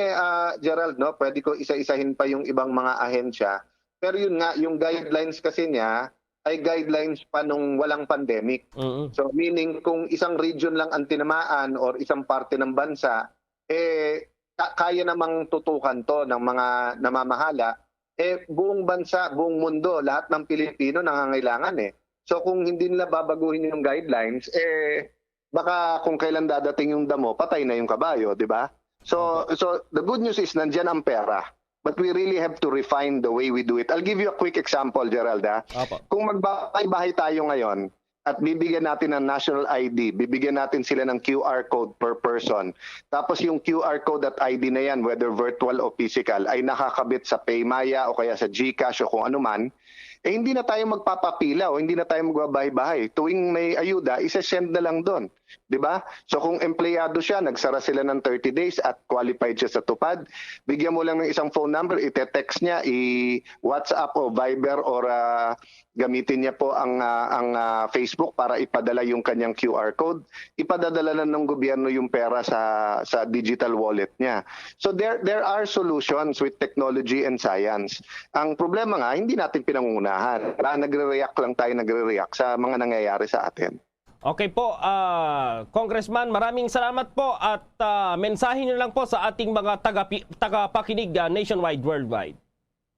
Gerald, no? Pwede ko isa-isahin pa yung ibang mga ahensya. Pero yun nga, yung guidelines kasi niya ay guidelines pa nung walang pandemic. So meaning kung isang region lang ang tinamaan or isang parte ng bansa, kaya namang tutukan to ng mga namamahala. Buong bansa, buong mundo, lahat ng Pilipino nangangailangan So kung hindi nila babaguhin yung guidelines, baka kung kailan dadating yung damo, patay na yung kabayo, di ba? So the good news is nandiyan ang pera. But we really have to refine the way we do it. I'll give you a quick example, Gerald. Kung magbahay-bahay tayo ngayon at bibigyan natin ng national ID, bibigyan natin sila ng QR code per person. Tapos yung QR code at ID na yan, whether virtual o physical, ay nakakabit sa Paymaya o kaya sa GCash o kung ano man, hindi na tayo magpapapila o hindi na tayo magbabahay-bahay. Tuwing may ayuda, isa-send na lang doon. Diba? So kung empleyado siya, nagsara sila ng 30 days at qualified siya sa tupad, bigyan mo lang ng isang phone number, ite-text niya, i-WhatsApp o Viber or gamitin niya po ang Facebook para ipadala yung kanyang QR code. Ipadadala na ng gobyerno yung pera sa digital wallet niya. So there are solutions with technology and science. Ang problema nga, hindi natin pinangungunahan. Nagre-react lang tayo, nagre-react sa mga nangyayari sa atin. Okay po, Congressman, maraming salamat po at mensahe niyo lang po sa ating mga tagapakinig nationwide, worldwide.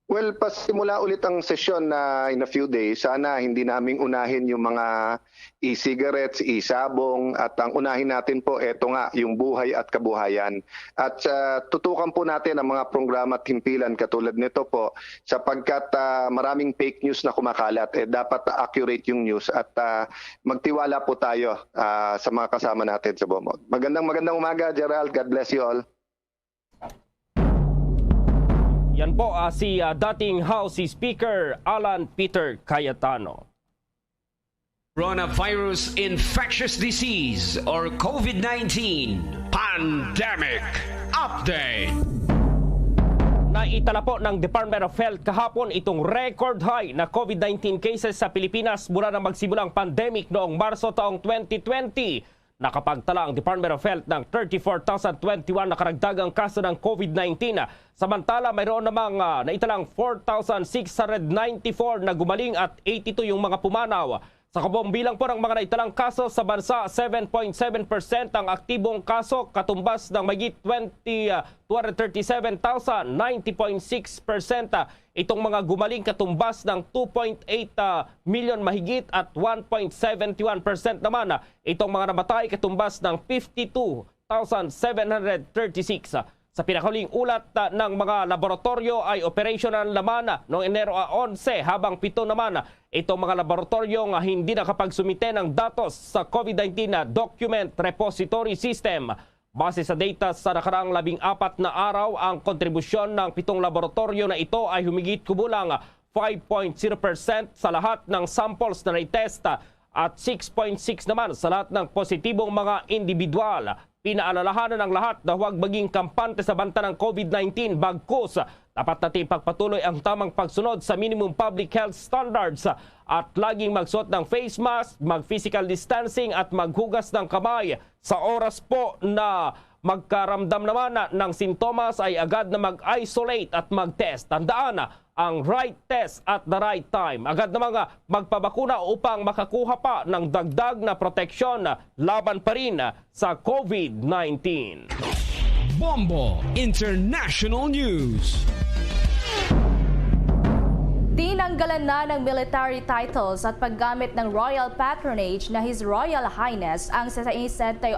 Well, pasimula ulit ang sesyon na in a few days, sana hindi naming unahin yung mga e-cigarettes, e-sabong, at ang unahin natin po, eto nga, yung buhay at kabuhayan. At tutukan po natin ang mga programa at himpilan katulad nito po, sapagkat maraming fake news na kumakalat, dapat accurate yung news at magtiwala po tayo sa mga kasama natin sa BOMOG. Magandang umaga, Gerald. God bless you all. Yan po si dating House Speaker Alan Peter Cayetano. Coronavirus infectious disease or COVID-19 pandemic update. Naitala po ng Department of Health kahapon itong record high na COVID-19 cases sa Pilipinas mula na magsimulang pandemic noong Marso taong 2020. Nakapagtala ang Department of Health ng 34,021 na karagdagang kaso ng COVID-19. Samantala, mayroon namang naitalang 4,694 na gumaling at 82 yung mga pumanaw. Sa kabuong bilang po ng mga naitalang kaso sa bansa, 7.7% ang aktibong kaso, katumbas ng mahigit 237,000, 90.6%. Itong mga gumaling katumbas ng 2.8 million mahigit at 1.71% naman. Itong mga namatay katumbas ng 52,736. Sa pinakahuling ulat ng mga laboratorio ay operational naman noong Enero 11 habang 7 naman itong mga laboratoryong hindi nakapagsumite ng datos sa COVID-19 Document Repository System. Base sa data sa nakaraang 14 na araw, ang kontribusyon ng 7 laboratorio na ito ay humigit kumulang 5.0% sa lahat ng samples na na-test at 6.6 naman sa lahat ng positibong mga individual. Pinaalalahanan ng lahat na huwag maging kampante sa banta ng COVID-19 bagkus Dapat natin ipagpatuloy ang tamang pagsunod sa minimum public health standards at laging magsuot ng face mask, mag-physical distancing at maghugas ng kamay. Sa oras po na magkaramdam naman ng sintomas ay agad na mag-isolate at mag-test. Tandaan ang right test at the right time. Agad na mga magpabakuna upang makakuha pa ng dagdag na proteksyon laban pa rin sa COVID-19. Bombo International News. Tinanggalan na ng military titles at paggamit ng royal patronage na His Royal Highness ang 61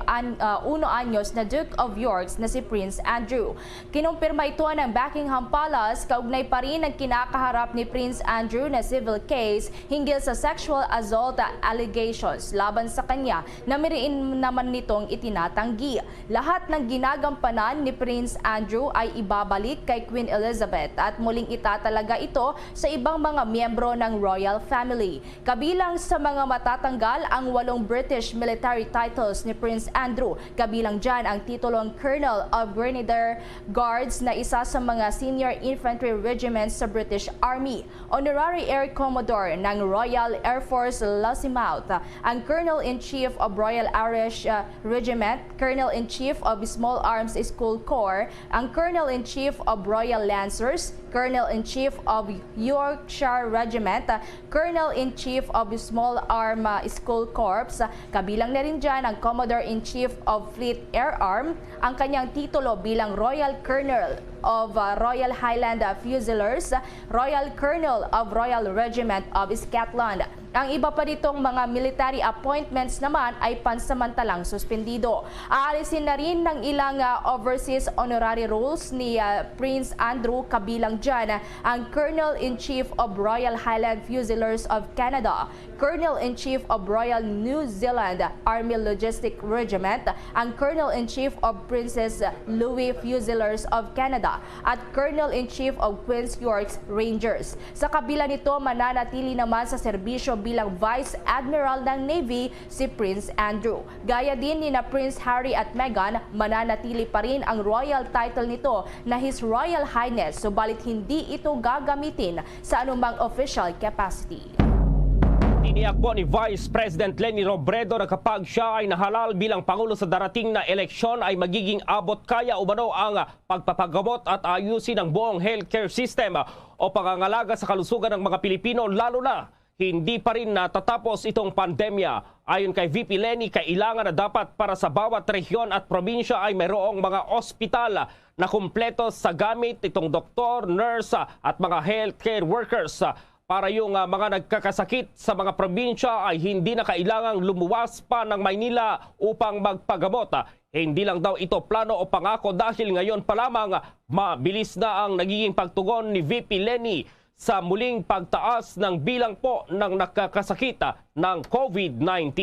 anyos na Duke of York na si Prince Andrew. Kinumpirma ito ng Buckingham Palace kaugnay pa rin ang kinakaharap ni Prince Andrew na civil case hinggil sa sexual assault allegations laban sa kanya na miriin naman nitong itinatanggi. Lahat ng ginagampanan ni Prince Andrew ay ibabalik kay Queen Elizabeth at muling itatalaga ito sa ibang mga miyembro ng royal family. Kabilang sa mga matatanggal ang 8 British military titles ni Prince Andrew. Kabilang dyan ang titulong Colonel of Grenadier Guards na isa sa mga senior infantry regiments sa British Army. Honorary Air Commodore ng Royal Air Force Lossiemouth. Ang Colonel-in-Chief of Royal Irish Regiment, Colonel-in-Chief of Small Arms School Corps, ang Colonel-in-Chief of Royal Lancers, Colonel-in-Chief of Yorkshire Regiment, Colonel-in-Chief of Small Arm School Corps. Kabilang na rin dyan ang Commodore-in-Chief of Fleet Air Arm, ang kanyang titulo bilang Royal Colonel of Royal Highland Fusiliers, Royal Colonel of Royal Regiment of Scotland. Ang iba pa ditong mga military appointments naman ay pansamantalang suspendido. Aalisin na rin ng ilang overseas honorary roles ni Prince Andrew, kabilang dyan ang Colonel-in-Chief of Royal Highland Fusiliers of Canada, Colonel-in-Chief of Royal New Zealand Army Logistic Regiment, ang Colonel-in-Chief of Princess Louis Fusiliers of Canada, at Colonel-in-Chief of Queen's York Rangers. Sa kabila nito, mananatili naman sa serbisyo bilang Vice Admiral ng Navy si Prince Andrew. Gaya din ni na Prince Harry at Meghan, mananatili pa rin ang royal title nito na His Royal Highness, subalit hindi ito gagamitin sa anumang official capacity. Tiniyak po ni Vice President Leni Robredo na kapag siya ay nahalal bilang Pangulo sa darating na eleksyon ay magiging abot kaya umano ang pagpapagamot at ayusin ang buong healthcare system o pangangalaga sa kalusugan ng mga Pilipino, lalo na hindi pa rin natatapos itong pandemya. Ayon kay VP Leni, kailangan na dapat para sa bawat rehiyon at probinsya ay mayroong mga ospital na kumpleto sa gamit itong doktor, nurse at mga healthcare workers para yung mga nagkakasakit sa mga probinsya ay hindi na kailangang lumuwas pa ng Maynila upang magpagamot. Hindi lang daw ito plano o pangako dahil ngayon pa lamang mabilis na ang nagiging pagtugon ni VP Leni sa muling pagtaas ng bilang po ng nakakasakit ng COVID-19.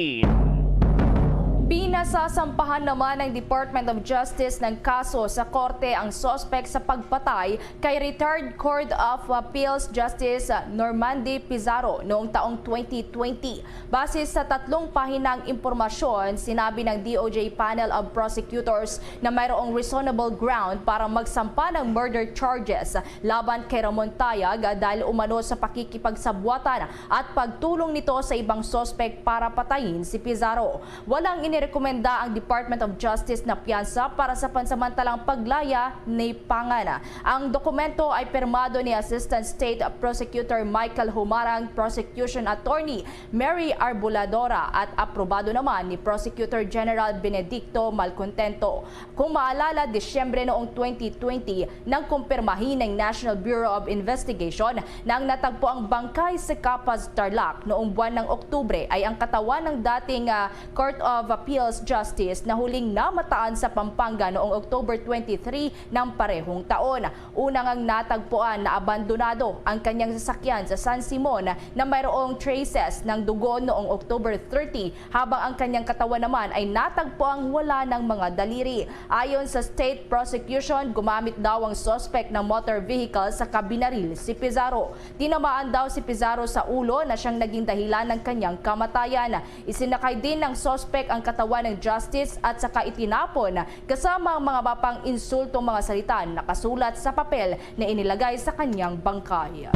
Pinasasampahan naman ng Department of Justice ng kaso sa korte ang sospek sa pagpatay kay retired Court of Appeals Justice Normandy Pizarro noong taong 2020. Base sa 3 pahinang impormasyon, sinabi ng DOJ Panel of Prosecutors na mayroong reasonable ground para magsampa ng murder charges laban kay Ramon Tayag dahil umano sa pakikipagsabwatan at pagtulong nito sa ibang sospek para patayin si Pizarro. Walang inirekomenda ang Department of Justice na piyansa para sa pansamantalang paglaya ni Pangana. Ang dokumento ay pirmado ni Assistant State Prosecutor Michael Humarang, Prosecution Attorney Mary Arbuladora at aprobado naman ni Prosecutor General Benedicto Malcontento. Kung maalala, Disyembre noong 2020 nang kumpirmahin ng National Bureau of Investigation na ang natagpo ang bangkay sa Capas, Tarlac noong buwan ng Oktubre ay ang katawan ng dating Court of Appeals Justice na huling namataan sa Pampanga noong October 23 ng parehong taon. Unang ang natagpuan na abandonado ang kanyang sasakyan sa San Simon na mayroong traces ng dugo noong October 30 habang ang kanyang katawan naman ay natagpuang wala ng mga daliri. Ayon sa state prosecution, gumamit daw ang suspect ng motor vehicle sa kabinaril si Pizarro. Tinamaan daw si Pizarro sa ulo na siyang naging dahilan ng kanyang kamatayan. Isinakay din ng suspect ang katawan ng justice at saka itinapon kasama ang mga mapang insultong mga salita na nakasulat sa papel na inilagay sa kanyang bangkay.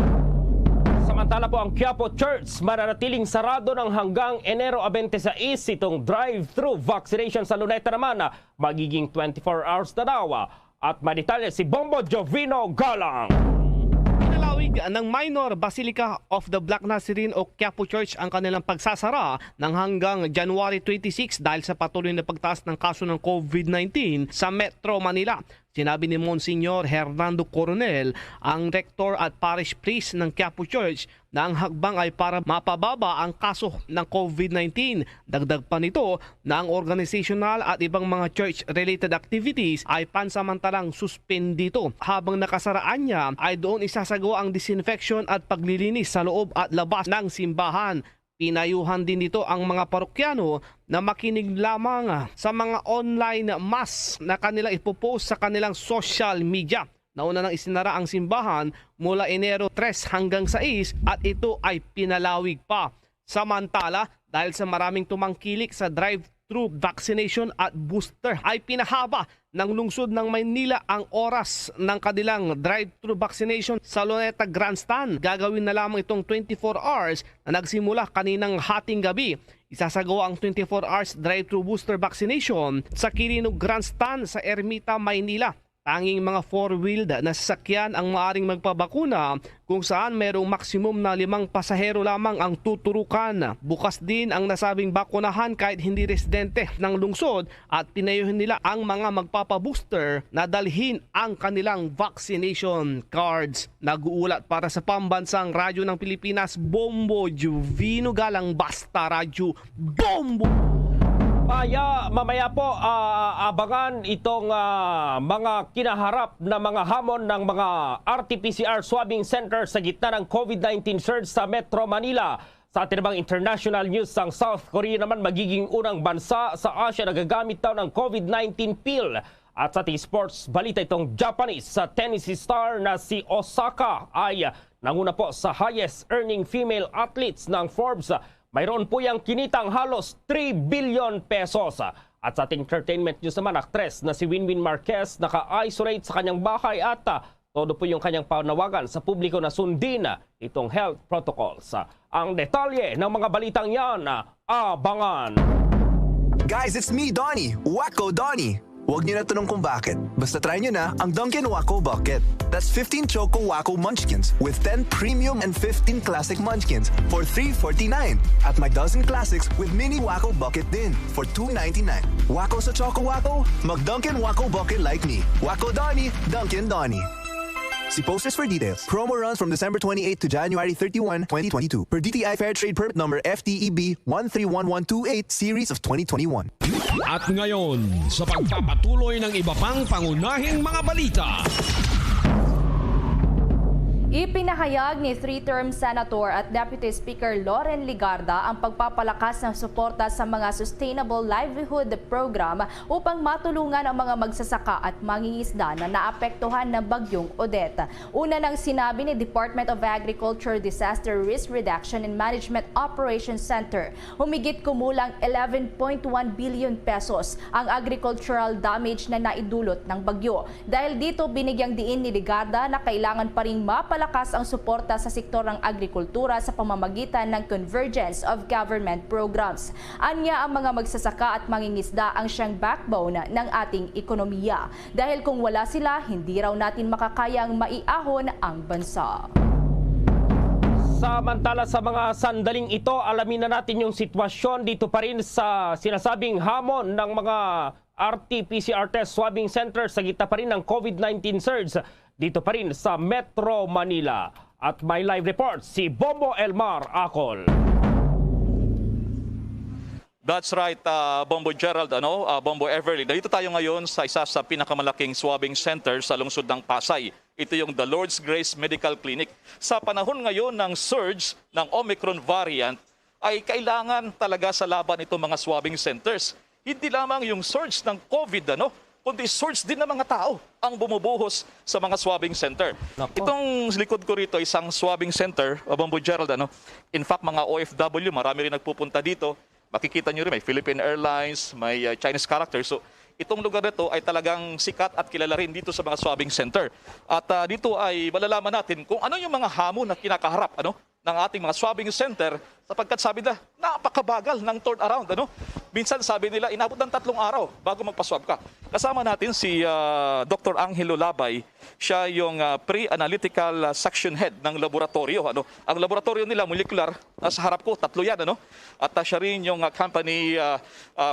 Samantala po ang Quiapo Church mananatiling sarado ng hanggang Enero 26. Itong drive-thru vaccination sa Luneta naman magiging 24 hours na daw. At manitalya si Bombo Jovino Galang. Pinalawig ng Minor Basilica of the Black Nazarene o Quiapo Church ang kanilang pagsasara ng hanggang January 26 dahil sa patuloy na pagtaas ng kaso ng COVID-19 sa Metro Manila. Sinabi ni Monsignor Hernando Coronel, ang rector at parish priest ng Quiapo Church, na ang hakbang ay para mapababa ang kaso ng COVID-19. Dagdag pa nito na ang organizational at ibang mga church-related activities ay pansamantalang suspendito. Habang nakasaraan niya ay doon isasagawa ang disinfection at paglilinis sa loob at labas ng simbahan. Pinayuhan din dito ang mga parokyano na makinig lamang sa mga online mass na kanilang ipopost sa kanilang social media. Nauna nang isinara ang simbahan mula Enero 3 hanggang 6 at ito ay pinalawig pa. Samantala, dahil sa maraming tumangkilik sa drive-thru vaccination at booster, ay pinahaba ng lungsod ng Maynila ang oras ng kanilang drive-thru vaccination sa Luneta Grandstand. Gagawin na lamang itong 24 hours na nagsimula kaninang hating gabi. Isasagawa ang 24 hours drive-thru booster vaccination sa Quirino Grandstand sa Ermita, Maynila. Tanging mga four-wheeled na sasakyan ang maaring magpabakuna kung saan mayroong maximum na 5 pasahero lamang ang tuturukan. Bukas din ang nasabing bakunahan kahit hindi residente ng lungsod at pinayuhin nila ang mga magpapabooster na dalhin ang kanilang vaccination cards. Nag-uulat para sa Pambansang Radyo ng Pilipinas, Bombo Jovino Galang, Basta Radyo Bombo! Mamaya po abangan itong mga kinaharap na mga hamon ng mga RT-PCR swabbing center sa gitna ng COVID-19 surge sa Metro Manila. Sa ating namang international news, ang South Korea naman magiging unang bansa sa Asia na gagamit daw ng COVID-19 pill. At sa ating sports balita, itong Japanese tennis star na si Osaka ay nanguna po sa highest earning female athletes ng Forbes. Mayroon po yung kinitang halos 3 billion pesos. At sa ating entertainment news naman, aktres na si Winwin Marquez naka-isolate sa kanyang bahay at todo po yung kanyang panawagan sa publiko na sundin itong health protocols. Ang detalye ng mga balitang yan, abangan! Guys, it's me, Donnie. Wacko Donnie. Huwag niyo na tanong kung bakit. Basta try niyo na ang Dunkin' Wacko Bucket. That's 15 Choco Wacko Munchkins with 10 premium and 15 classic munchkins for $3.49. At may dozen classics with mini Wacko Bucket din for $2.99. Wacko sa Choco Wacko? Mag Dunkin' Wacko Bucket like me. Wacko Donnie, Dunkin' Donnie. See posters for details. Promo runs from December 28 to January 31, 2022. Per DTI Fair Trade Permit Number FTEB 131128 Series of 2021. At ngayon, sa pagpapatuloy ng iba pang pangunahing mga balita. Ipinahayag ni three-term Senator at Deputy Speaker Loren Ligarda ang pagpapalakas ng suporta sa mga Sustainable Livelihood Program upang matulungan ang mga magsasaka at mangingisda na naapektuhan ng bagyong Odette. Una nang sinabi ni Department of Agriculture Disaster Risk Reduction and Management Operations Center, humigit kumulang 11.1 billion pesos ang agricultural damage na naidulot ng bagyo. Dahil dito, binigyang diin ni Ligarda na kailangan pa ring mapalakas ang suporta sa sektor ng agrikultura sa pamamagitan ng convergence of government programs. Anya, ang mga magsasaka at mangingisda ang siyang backbone ng ating ekonomiya. Dahil kung wala sila, hindi raw natin makakayang maiahon ang bansa. Samantala sa mga sandaling ito, alamin na natin yung sitwasyon dito pa rin sa sinasabing hamon ng mga RT-PCR test swabbing center sa gitna pa rin ng COVID-19 surge dito pa rin sa Metro Manila. At may live report si Bombo Elmar Acol. That's right, Bombo Gerald, Bombo Everly. Dito tayo ngayon sa isa sa pinakamalaking swabbing center sa lungsod ng Pasay. Ito yung The Lord's Grace Medical Clinic. Sa panahon ngayon ng surge ng Omicron variant, ay kailangan talaga sa laban itong mga swabbing centers. Hindi lamang yung surge ng COVID, kundi surge din ng mga tao ang bumubuhos sa mga swabbing center. Itong likod ko rito, isang swabbing center, Bombo Gerald, In fact, mga OFW, marami rin nagpupunta dito. Makikita nyo rin, may Philippine Airlines, may Chinese character. So, itong lugar na ito ay talagang sikat at kilala rin dito sa mga swabbing center. At dito ay malalaman natin kung ano yung mga hamon na kinakaharap ng ating mga swabbing center sapagkat sabi nila, napakabagal ng turnaround. Minsan sabi nila, inabot ng 3 araw bago magpaswab ka. Kasama natin si Dr. Angelo Labay. Siya yung pre-analytical section head ng laboratorio. Ang laboratorio nila, molecular, sa harap ko, 3 yan. At siya rin yung company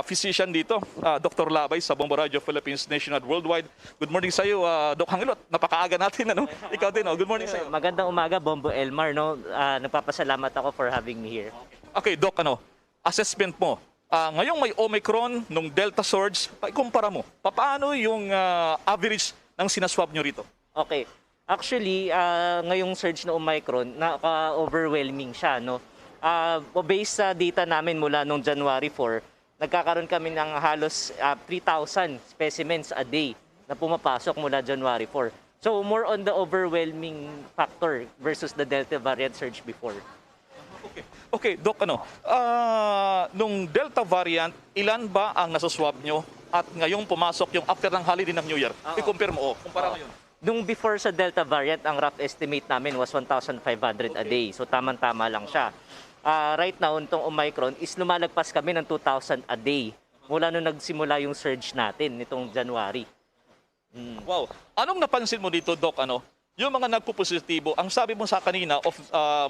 physician dito, Dr. Labay sa Bombo Radio Philippines Nationwide Worldwide. Good morning sa iyo, Doc Angelo. Napakaaga natin. Ikaw din, good morning sa iyo. Magandang umaga, Bombo Elmar. Nagpapasalamat ako for having me here. Okay, Doc, assessment mo. Ngayong may Omicron, nung Delta surge, ikumpara mo, paano yung average ng sinaswab nyo rito? Okay. Actually, ngayong surge na Omicron, naka-overwhelming siya. Based sa data namin mula nung January 4, nagkakaroon kami ng halos 3,000 specimens a day na pumapasok mula January 4. So more on the overwhelming factor versus the Delta variant surge before. Okay, Doc, nung Delta variant, ilan ba ang nasuswab nyo? At ngayong pumasok yung after ng holiday ng New Year? I-compare mo, kumpara ngayon. Nung before sa Delta variant, ang rough estimate namin was 1,500 a day. So tamang-tama lang siya. Right now, itong Omicron is lumalagpas kami ng 2,000 a day mula nung nagsimula yung surge natin nitong January. Wow. Anong napansin mo dito, Doc? Yung mga nagpo-positibo, ang sabi mo sa kanina,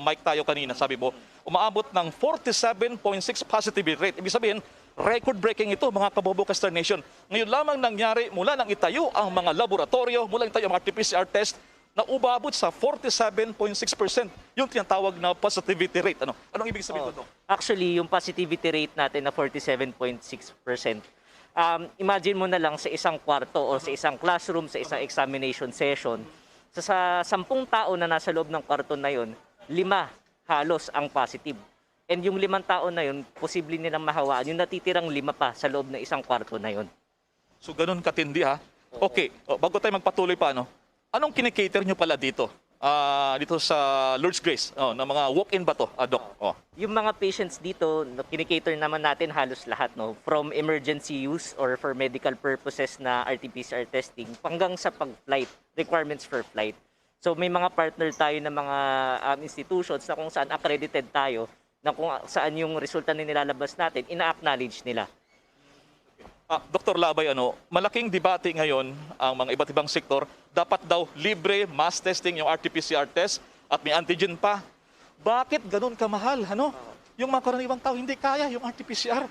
mic tayo kanina, sabi mo, umaabot ng 47.6 positivity rate. Ibig sabihin, record-breaking ito, mga kabobo Star Nation. Ngayon lamang nangyari mula nang itayo ang mga laboratorio, mula nang itayo ang mga RT-PCR test, na umabot sa 47.6%. Yung tinatawag na positivity rate. Anong ibig sabihin ito? Actually, yung positivity rate natin na 47.6%, imagine mo na lang sa isang kwarto o sa isang classroom, sa isang examination session, sa 10 tao na nasa loob ng kwarto na yon, 5 halos ang positive. And yung 5 tao na yon, posible nilang mahawaan yung natitirang 5 pa sa loob ng isang kwarto na yon. So ganun katindi ha. Okay, bago tayo magpatuloy pa, anong kinikater nyo pala dito? Dito sa Lord's Grace, na mga walk-in ba to, Doc? Yung mga patients dito, kinikater naman natin halos lahat, from emergency use or for medical purposes na RT-PCR testing hanggang sa pag-flight, requirements for flight. So may mga partner tayo na mga institutions na kung saan accredited tayo, na kung saan yung resulta na nilalabas natin, ina-acknowledge nila. Dr. Labay, malaking debate ngayon ang mga iba't ibang sektor. Dapat daw libre mass testing yung RT-PCR test at may antigen pa. Bakit ganun kamahal? Yung mga karaniwang tao hindi kaya yung RT-PCR.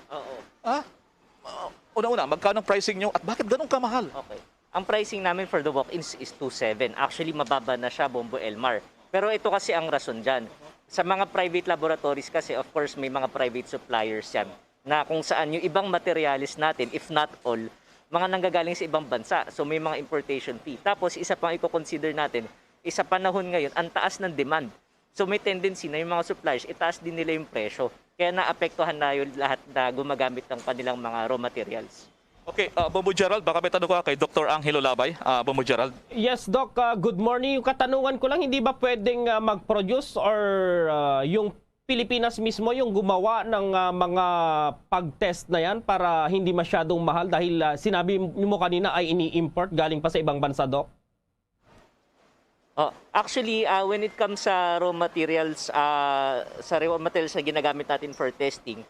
Una-una, magkano pricing nyo at bakit ganun kamahal? Okay. Ang pricing namin for the walk-ins is 2,700. Actually, mababa na siya, Bombo Elmar. Pero ito kasi ang rason dyan. Sa mga private laboratories kasi, of course, may mga private suppliers yan, na kung saan yung ibang materialis natin, if not all, mga nanggagaling sa ibang bansa. So may mga importation fee. Tapos isa pang i-consider natin, sa panahon ngayon, ang taas ng demand. So may tendency na yung mga suppliers, itaas din nila yung presyo. Kaya naapektuhan na yung lahat na gumagamit ng kanilang mga raw materials. Okay, Bombo Gerald, baka may tanong ka kay Dr. Angelo Labay. Bombo Gerald. Yes, Doc. Good morning. Yung katanungan ko lang, hindi ba pwedeng mag-produce or yung Pilipinas mismo yung gumawa ng mga pag-test na yan para hindi masyadong mahal dahil sinabi mo kanina ay ini-import galing pa sa ibang bansa, Doc? Actually, when it comes sa raw materials, na ginagamit natin for testing,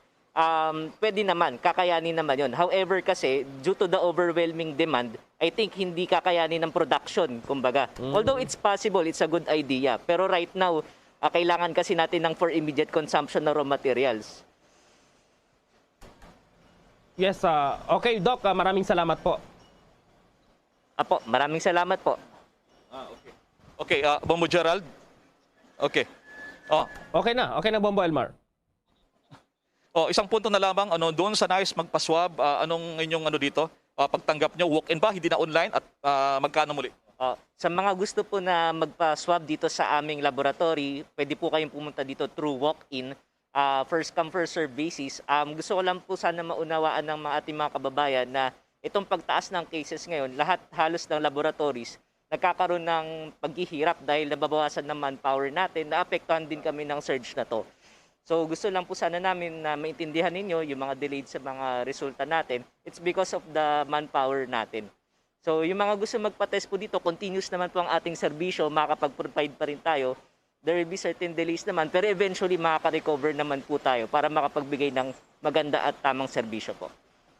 pwede naman, kakayanin naman yun. However kasi, due to the overwhelming demand, I think hindi kakayanin ng production, kumbaga. Although it's possible, it's a good idea. Pero right now, kailangan kasi natin ng for immediate consumption na raw materials. Yes, okay, Doc, maraming salamat po. Apo, maraming salamat po. Okay, Bombo Gerald. Okay. Okay na Bombo Elmar. Isang punto na lamang, doon sa nais magpa-swab, anong inyong dito? Pagtanggap nyo, walk-in ba, hindi na online at magkano muli? Sa mga gusto po na magpa-swab dito sa aming laboratory, pwede po kayong pumunta dito through walk-in, first come first serve basis. Gusto ko lang po sana maunawaan ng ating mga kababayan na itong pagtaas ng cases ngayon, lahat halos ng laboratories nagkakaroon ng paghihirap dahil nababawasan ng manpower natin, naapektuhan din kami ng surge na to. So gusto lang po sana namin na maintindihan ninyo yung mga delayed sa mga resulta natin. It's because of the manpower natin. So yung mga gusto magpa-test po dito, continuous naman po ang ating serbisyo, makakapag-provide pa rin tayo. There will be certain delays naman, pero eventually makaka-recover naman po tayo para makapagbigay ng maganda at tamang serbisyo po.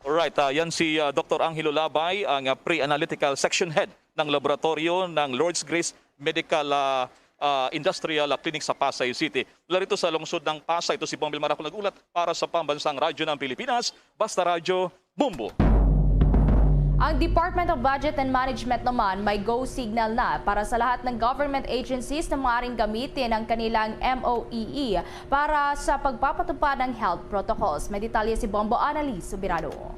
Alright, yan si Dr. Angelo Labay, ang pre-analytical section head ng laboratorio ng Lord's Grace Medical Industrial Clinic sa Pasay City. Mula rito sa lungsod ng Pasay, ito si Bombil Maraco nag-ulat para sa Pambansang Radyo ng Pilipinas, Basta Radyo, Bumbo. Ang Department of Budget and Management naman may go signal na para sa lahat ng government agencies na maaaring gamitin ang kanilang MOEE para sa pagpapatupad ng health protocols. May detalye si Bombo Annalise Subirano.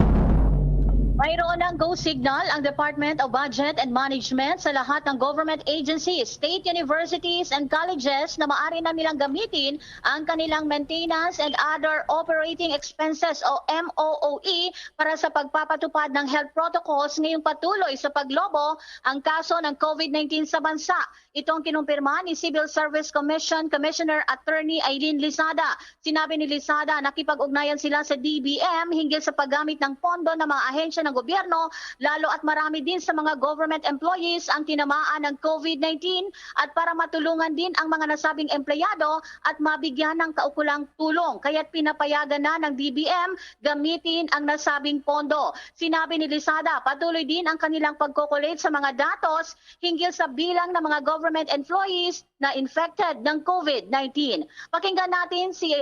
Mayroon ng go signal ang Department of Budget and Management sa lahat ng government agencies, state universities and colleges na maaari na nilang gamitin ang kanilang maintenance and other operating expenses o MOOE para sa pagpapatupad ng health protocols ngayong patuloy sa paglobo ang kaso ng COVID-19 sa bansa. Ito ang kinumpirma ni Civil Service Commission Commissioner Attorney Aileen Lizada. Sinabi ni Lizada nakipag-ugnayan sila sa DBM hinggil sa paggamit ng pondo ng mga ahensya ng gobyerno, lalo at marami din sa mga government employees ang tinamaan ng COVID-19 at para matulungan din ang mga nasabing empleyado at mabigyan ng kaukulang tulong. Kaya't pinapayagan na ng DBM gamitin ang nasabing pondo. Sinabi ni Lizada, patuloy din ang kanilang pagkokolate sa mga datos hinggil sa bilang ng mga government employees na infected ng COVID-19. Pakinggan natin si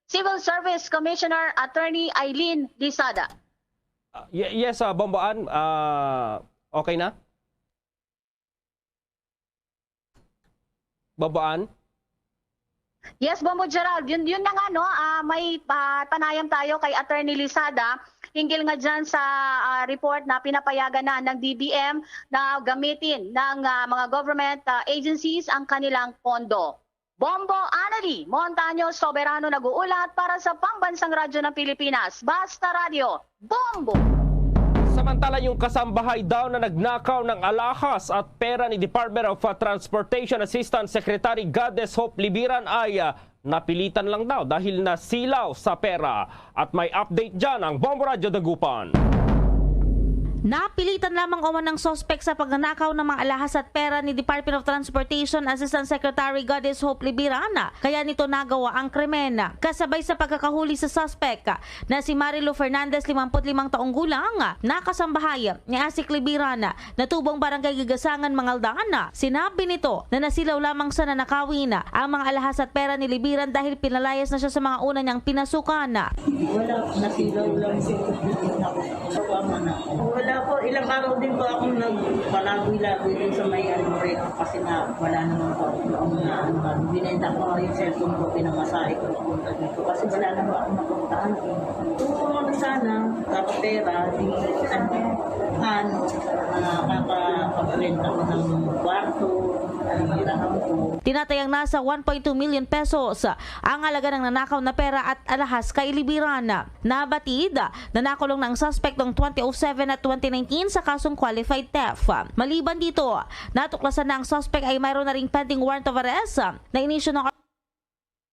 Civil Service Commissioner Attorney Aileen Lizada. Yes, Bomboan, okay na? Bomboan? Yes, Bombo Gerald, yun na nga no, may panayam tayo kay Attorney Lizada hinggil nga dyan sa report na pinapayagan na ng DBM na gamitin ng mga government agencies ang kanilang pondo. Bombo Anali, Montaño Soberano nag-uulat para sa Pambansang Radyo ng Pilipinas, Basta Radio, Bombo! Samantala yung kasambahay daw na nagnakaw ng alahas at pera ni Department of Transportation Assistant Secretary Goddess Hope Libiran ay napilitan lang daw dahil nasilaw sa pera. At may update dyan ang Bombo Radio Dagupan. Napilitan lamang umano ng sospek sa pagnanakaw ng mga alahas at pera ni Department of Transportation Assistant Secretary Goddess Hope Libirana. Kaya nito nagawa ang krimen. Kasabay sa pagkakahuli sa sospek na si Marilu Fernandez, 55 taong gulang, nakasambahay ni Asik Libirana na tubong barangay Gagasangan, Mangaldaan. Sinabi nito na nasilaw lamang sa nanakawin ang mga alahas at pera ni Libiran dahil pinalayas na siya sa mga una niyang pinasukan. Wala, nasilaw lang siya. Wala po, ilang araw din po akong nagpalagoy-lagoy din sa may rate kasi nga wala naman po akong binenta ko yung cellphone ko, pinamasahe ko punta dito kasi wala naman akong napuntahan. Kung sana, kapatera, kakapagpenta ko ng kwarto, tinatayang nasa 1.2 million pesos ang halaga ng nanakaw na pera at alahas kay Libiran. Nabatid na nakulong ng suspect noong 2007 at 2019 sa kasong qualified theft. Maliban dito, natuklasan na ang suspect ay mayroon na ring pending warrant of arrest na inisyu ng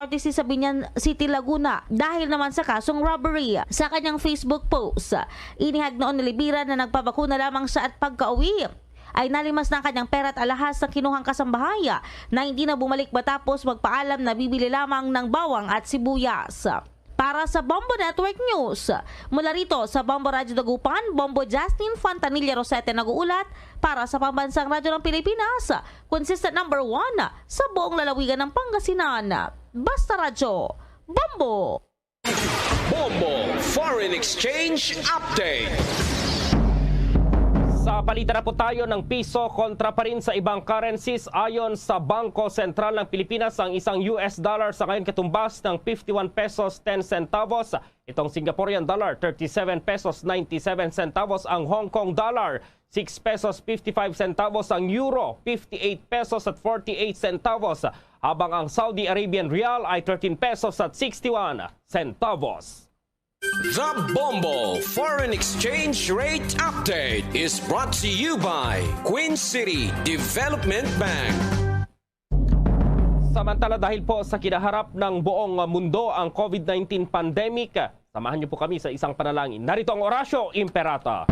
RTC sa Binyan City, Laguna dahil naman sa kasong robbery. Sa kanyang Facebook post, inihag noon ni Libiran na nagpabakuna lamang siya at pagka-uwi ay nalimas na kanyang pera at alahas ng kinuhang kasambahay na hindi na bumalik matapos magpaalam na bibili lamang ng bawang at sibuyas. Para sa Bombo Network News, mula rito sa Bombo Radio Dagupan, Bombo Justin Fontanilla Rosete nag-uulat para sa Pambansang Radyo ng Pilipinas, consistent number 1 sa buong lalawigan ng Pangasinan. Basta Radyo, Bombo! Bombo Foreign Exchange Update. Sa palitan na po tayo ng piso kontra pa rin sa ibang currencies. Ayon sa Bangko Sentral ng Pilipinas, ang isang US dollar sa ngayon katumbas ng 51 pesos 10 centavos. Itong Singaporean dollar, 37 pesos 97 centavos. Ang Hong Kong dollar, 6 pesos 55 centavos. Ang euro, 58 pesos at 48 centavos. Habang ang Saudi Arabian rial ay 13 pesos at 61 centavos. The Bombo Foreign Exchange Rate Update is brought to you by Queen City Development Bank. Samantala dahil po sa kinaharap ng buong mundo ang COVID-19 pandemic, samahan niyo po kami sa isang panalangin. Narito ang Orasyo Imperata.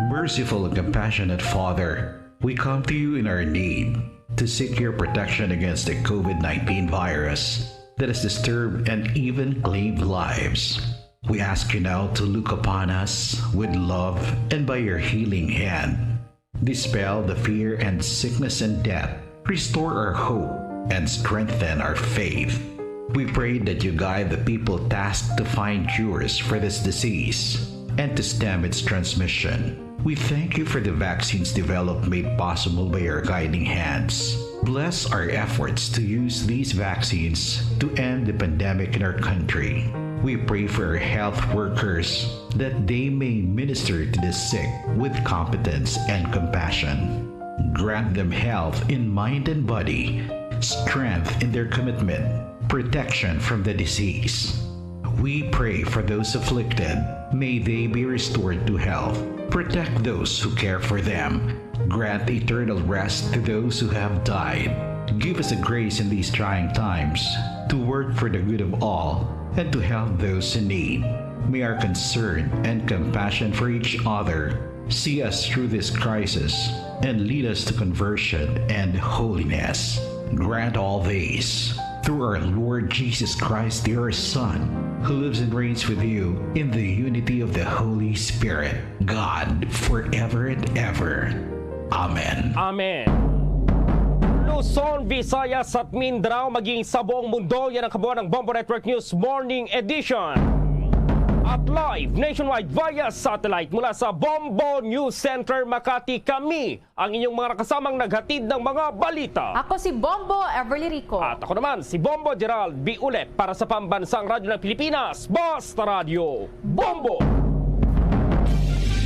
Merciful and compassionate Father, we come to you in our need to seek your protection against the COVID-19 virus that has disturbed and even claimed lives. We ask you now to look upon us with love and by your healing hand, dispel the fear and sickness and death, restore our hope and strengthen our faith. We pray that you guide the people tasked to find cures for this disease and to stem its transmission. We thank you for the vaccines developed made possible by your guiding hands. Bless our efforts to use these vaccines to end the pandemic in our country. We pray for our health workers that they may minister to the sick with competence and compassion. Grant them health in mind and body, strength in their commitment, protection from the disease. We pray for those afflicted. May they be restored to health. Protect those who care for them. Grant eternal rest to those who have died. Give us a grace in these trying times to work for the good of all and to help those in need. May our concern and compassion for each other see us through this crisis and lead us to conversion and holiness. Grant all these through our Lord Jesus Christ, your Son, who lives and reigns with you in the unity of the Holy Spirit, God, forever and ever. Amen. Amen. Luzon, Visayas at Mindanao maging sa buong mundo, yan ang kabuuan ng Bombo Network News Morning Edition. At live nationwide via satellite mula sa Bombo News Center, Makati, kami ang inyong mga kasamang naghatid ng mga balita. Ako si Bombo Everly Rico. At ako naman si Bombo Gerald B. Ulet para sa Pambansang Radyo ng Pilipinas, Basta Radio Bombo!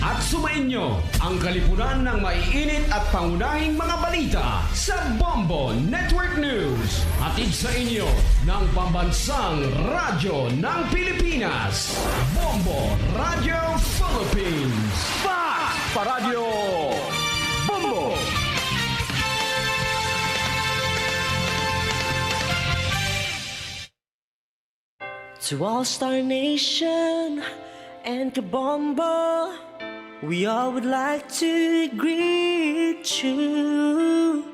At sumainyo ang kalipunan ng maiinit at pangunahing mga balita sa Bombo Network News. Hatid sa inyo ng Pambansang Radyo ng Pilipinas, Bombo Radio Philippines. Pa Radio Bombo! To All Star Nation and Kabombo, we all would like to greet you.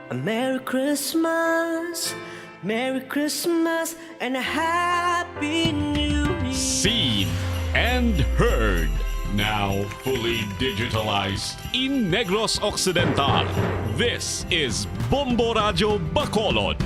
A Merry Christmas, and a Happy New Year. Seen and heard. Now fully digitalized in Negros Occidental. This is Bombo Radio Bacolod.